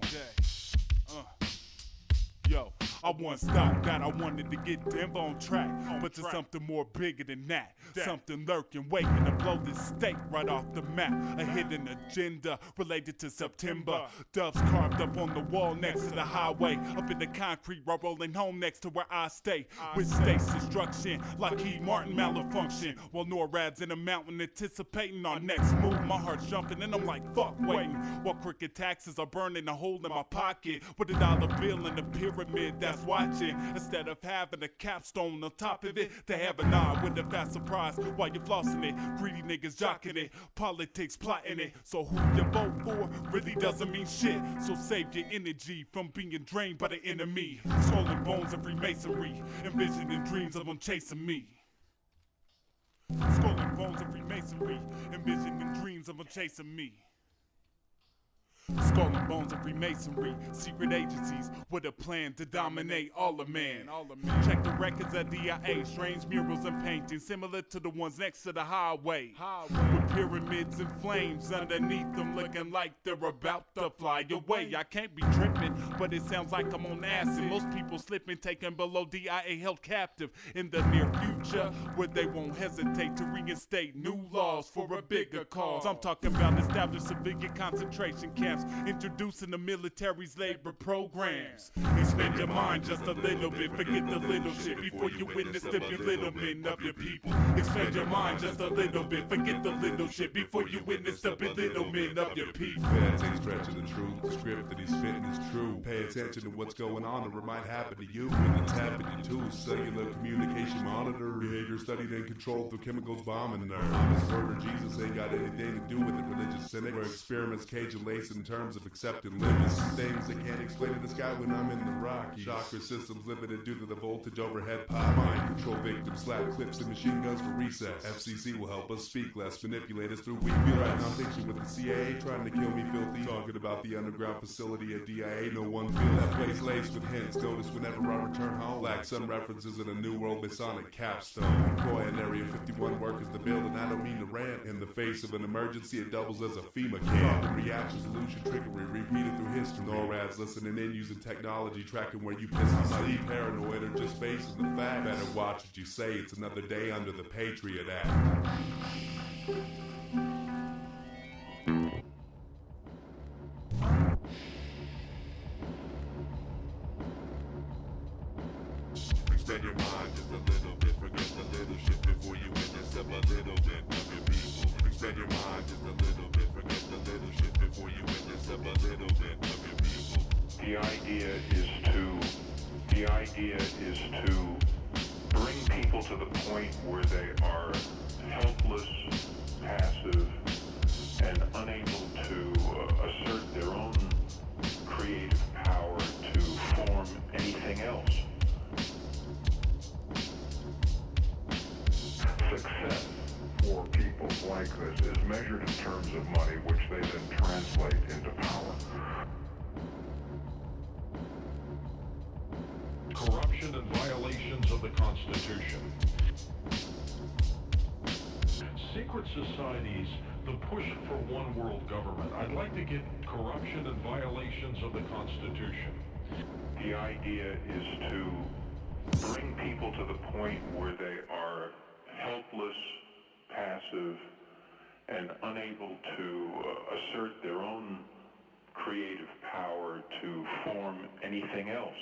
Yo, I once thought that I wanted to get Denver on track, but there's something more bigger than that. Something lurking, waiting to blow this state right off the map. A hidden agenda related to September. Doves carved up on the wall next to the highway. Up in the concrete, while rolling home next to where I stay. With state's destruction, Lockheed Martin malfunction. While NORAD's in the mountain anticipating our next move. My heart's jumping and I'm like, fuck waiting. While crooked taxes are burning a hole in my pocket. With a dollar bill in the pyramid that's watching. Instead of having a capstone on top of it, they have an eye with a fast surprise while you're flossing it. Greedy niggas jocking it, politics plotting it. So who you vote for really doesn't mean shit. So save your energy from being drained by the enemy. Skull and bones of Freemasonry, envisioning dreams of them chasing me. Skull and bones of Freemasonry, envisioning dreams of them chasing me. Skull and bones of Freemasonry, secret agencies with a plan to dominate all of man. Check the records of DIA, strange murals and paintings similar to the ones next to the highway. With pyramids and flames underneath them looking like they're about to fly away. I can't be tripping, but it sounds like I'm on acid. Most people slipping, taken below DIA held captive in the near future, where they won't hesitate to reinstate new laws for a bigger cause. I'm talking about established civilian concentration camps scams, introducing the military's labor programs. Expand your mind just a little bit, forget the little shit before you witness the belittlement of your people. Expand your mind just a little bit, forget the little shit before you witness the belittlement of your people. Feds ain't stretching the truth, the script that he's spitting is true. Pay attention to what's going on or it might happen to you. When it's happening to cellular communication monitor, behavior studied and controlled through chemicals bombing nerves. This murder Jesus ain't got anything to do with it. Religious cynic, where experiments cage and lace in terms of accepting limits. Things they can't explain to the sky when I'm in the Rocky. Chakra systems limited due to the voltage overhead pop. Mind control victims, slap clips and machine guns for recess. FCC will help us speak less, manipulate us through weak feel right now fiction with the CIA trying to kill me filthy. Talking about the underground facility at DIA, no one feel that place laced with hints. Notice whenever I return home, lack some references in a new world Masonic capstone. Employ an Area 51 workers to build, and I don't mean to rant. In the face of an emergency, it doubles as a FEMA camp. And reaction, solution, trickery, repeated through history. NORAD's listening in, using technology, tracking where you piss and sleep. Paranoid or just facing the fact. Better watch what you say, it's another day under the Patriot Act. Extend your mind just a little bit, forget the little shit before you witness up a little bit of your people. Extend your mind just a little bit, forget the little shit before you witness up a little bit of your people. The idea is to bring people to the point where they are helpless, passive, and unable to assert their own creative power to form anything else. Success for people like this is measured in terms of money, which they then translate into power. Corruption and violations of the Constitution. Secret societies, the push for one world government. I'd like to get corruption and violations of the Constitution. The idea is to bring people to the point where they are helpless, passive, and unable to assert their own creative power to form anything else.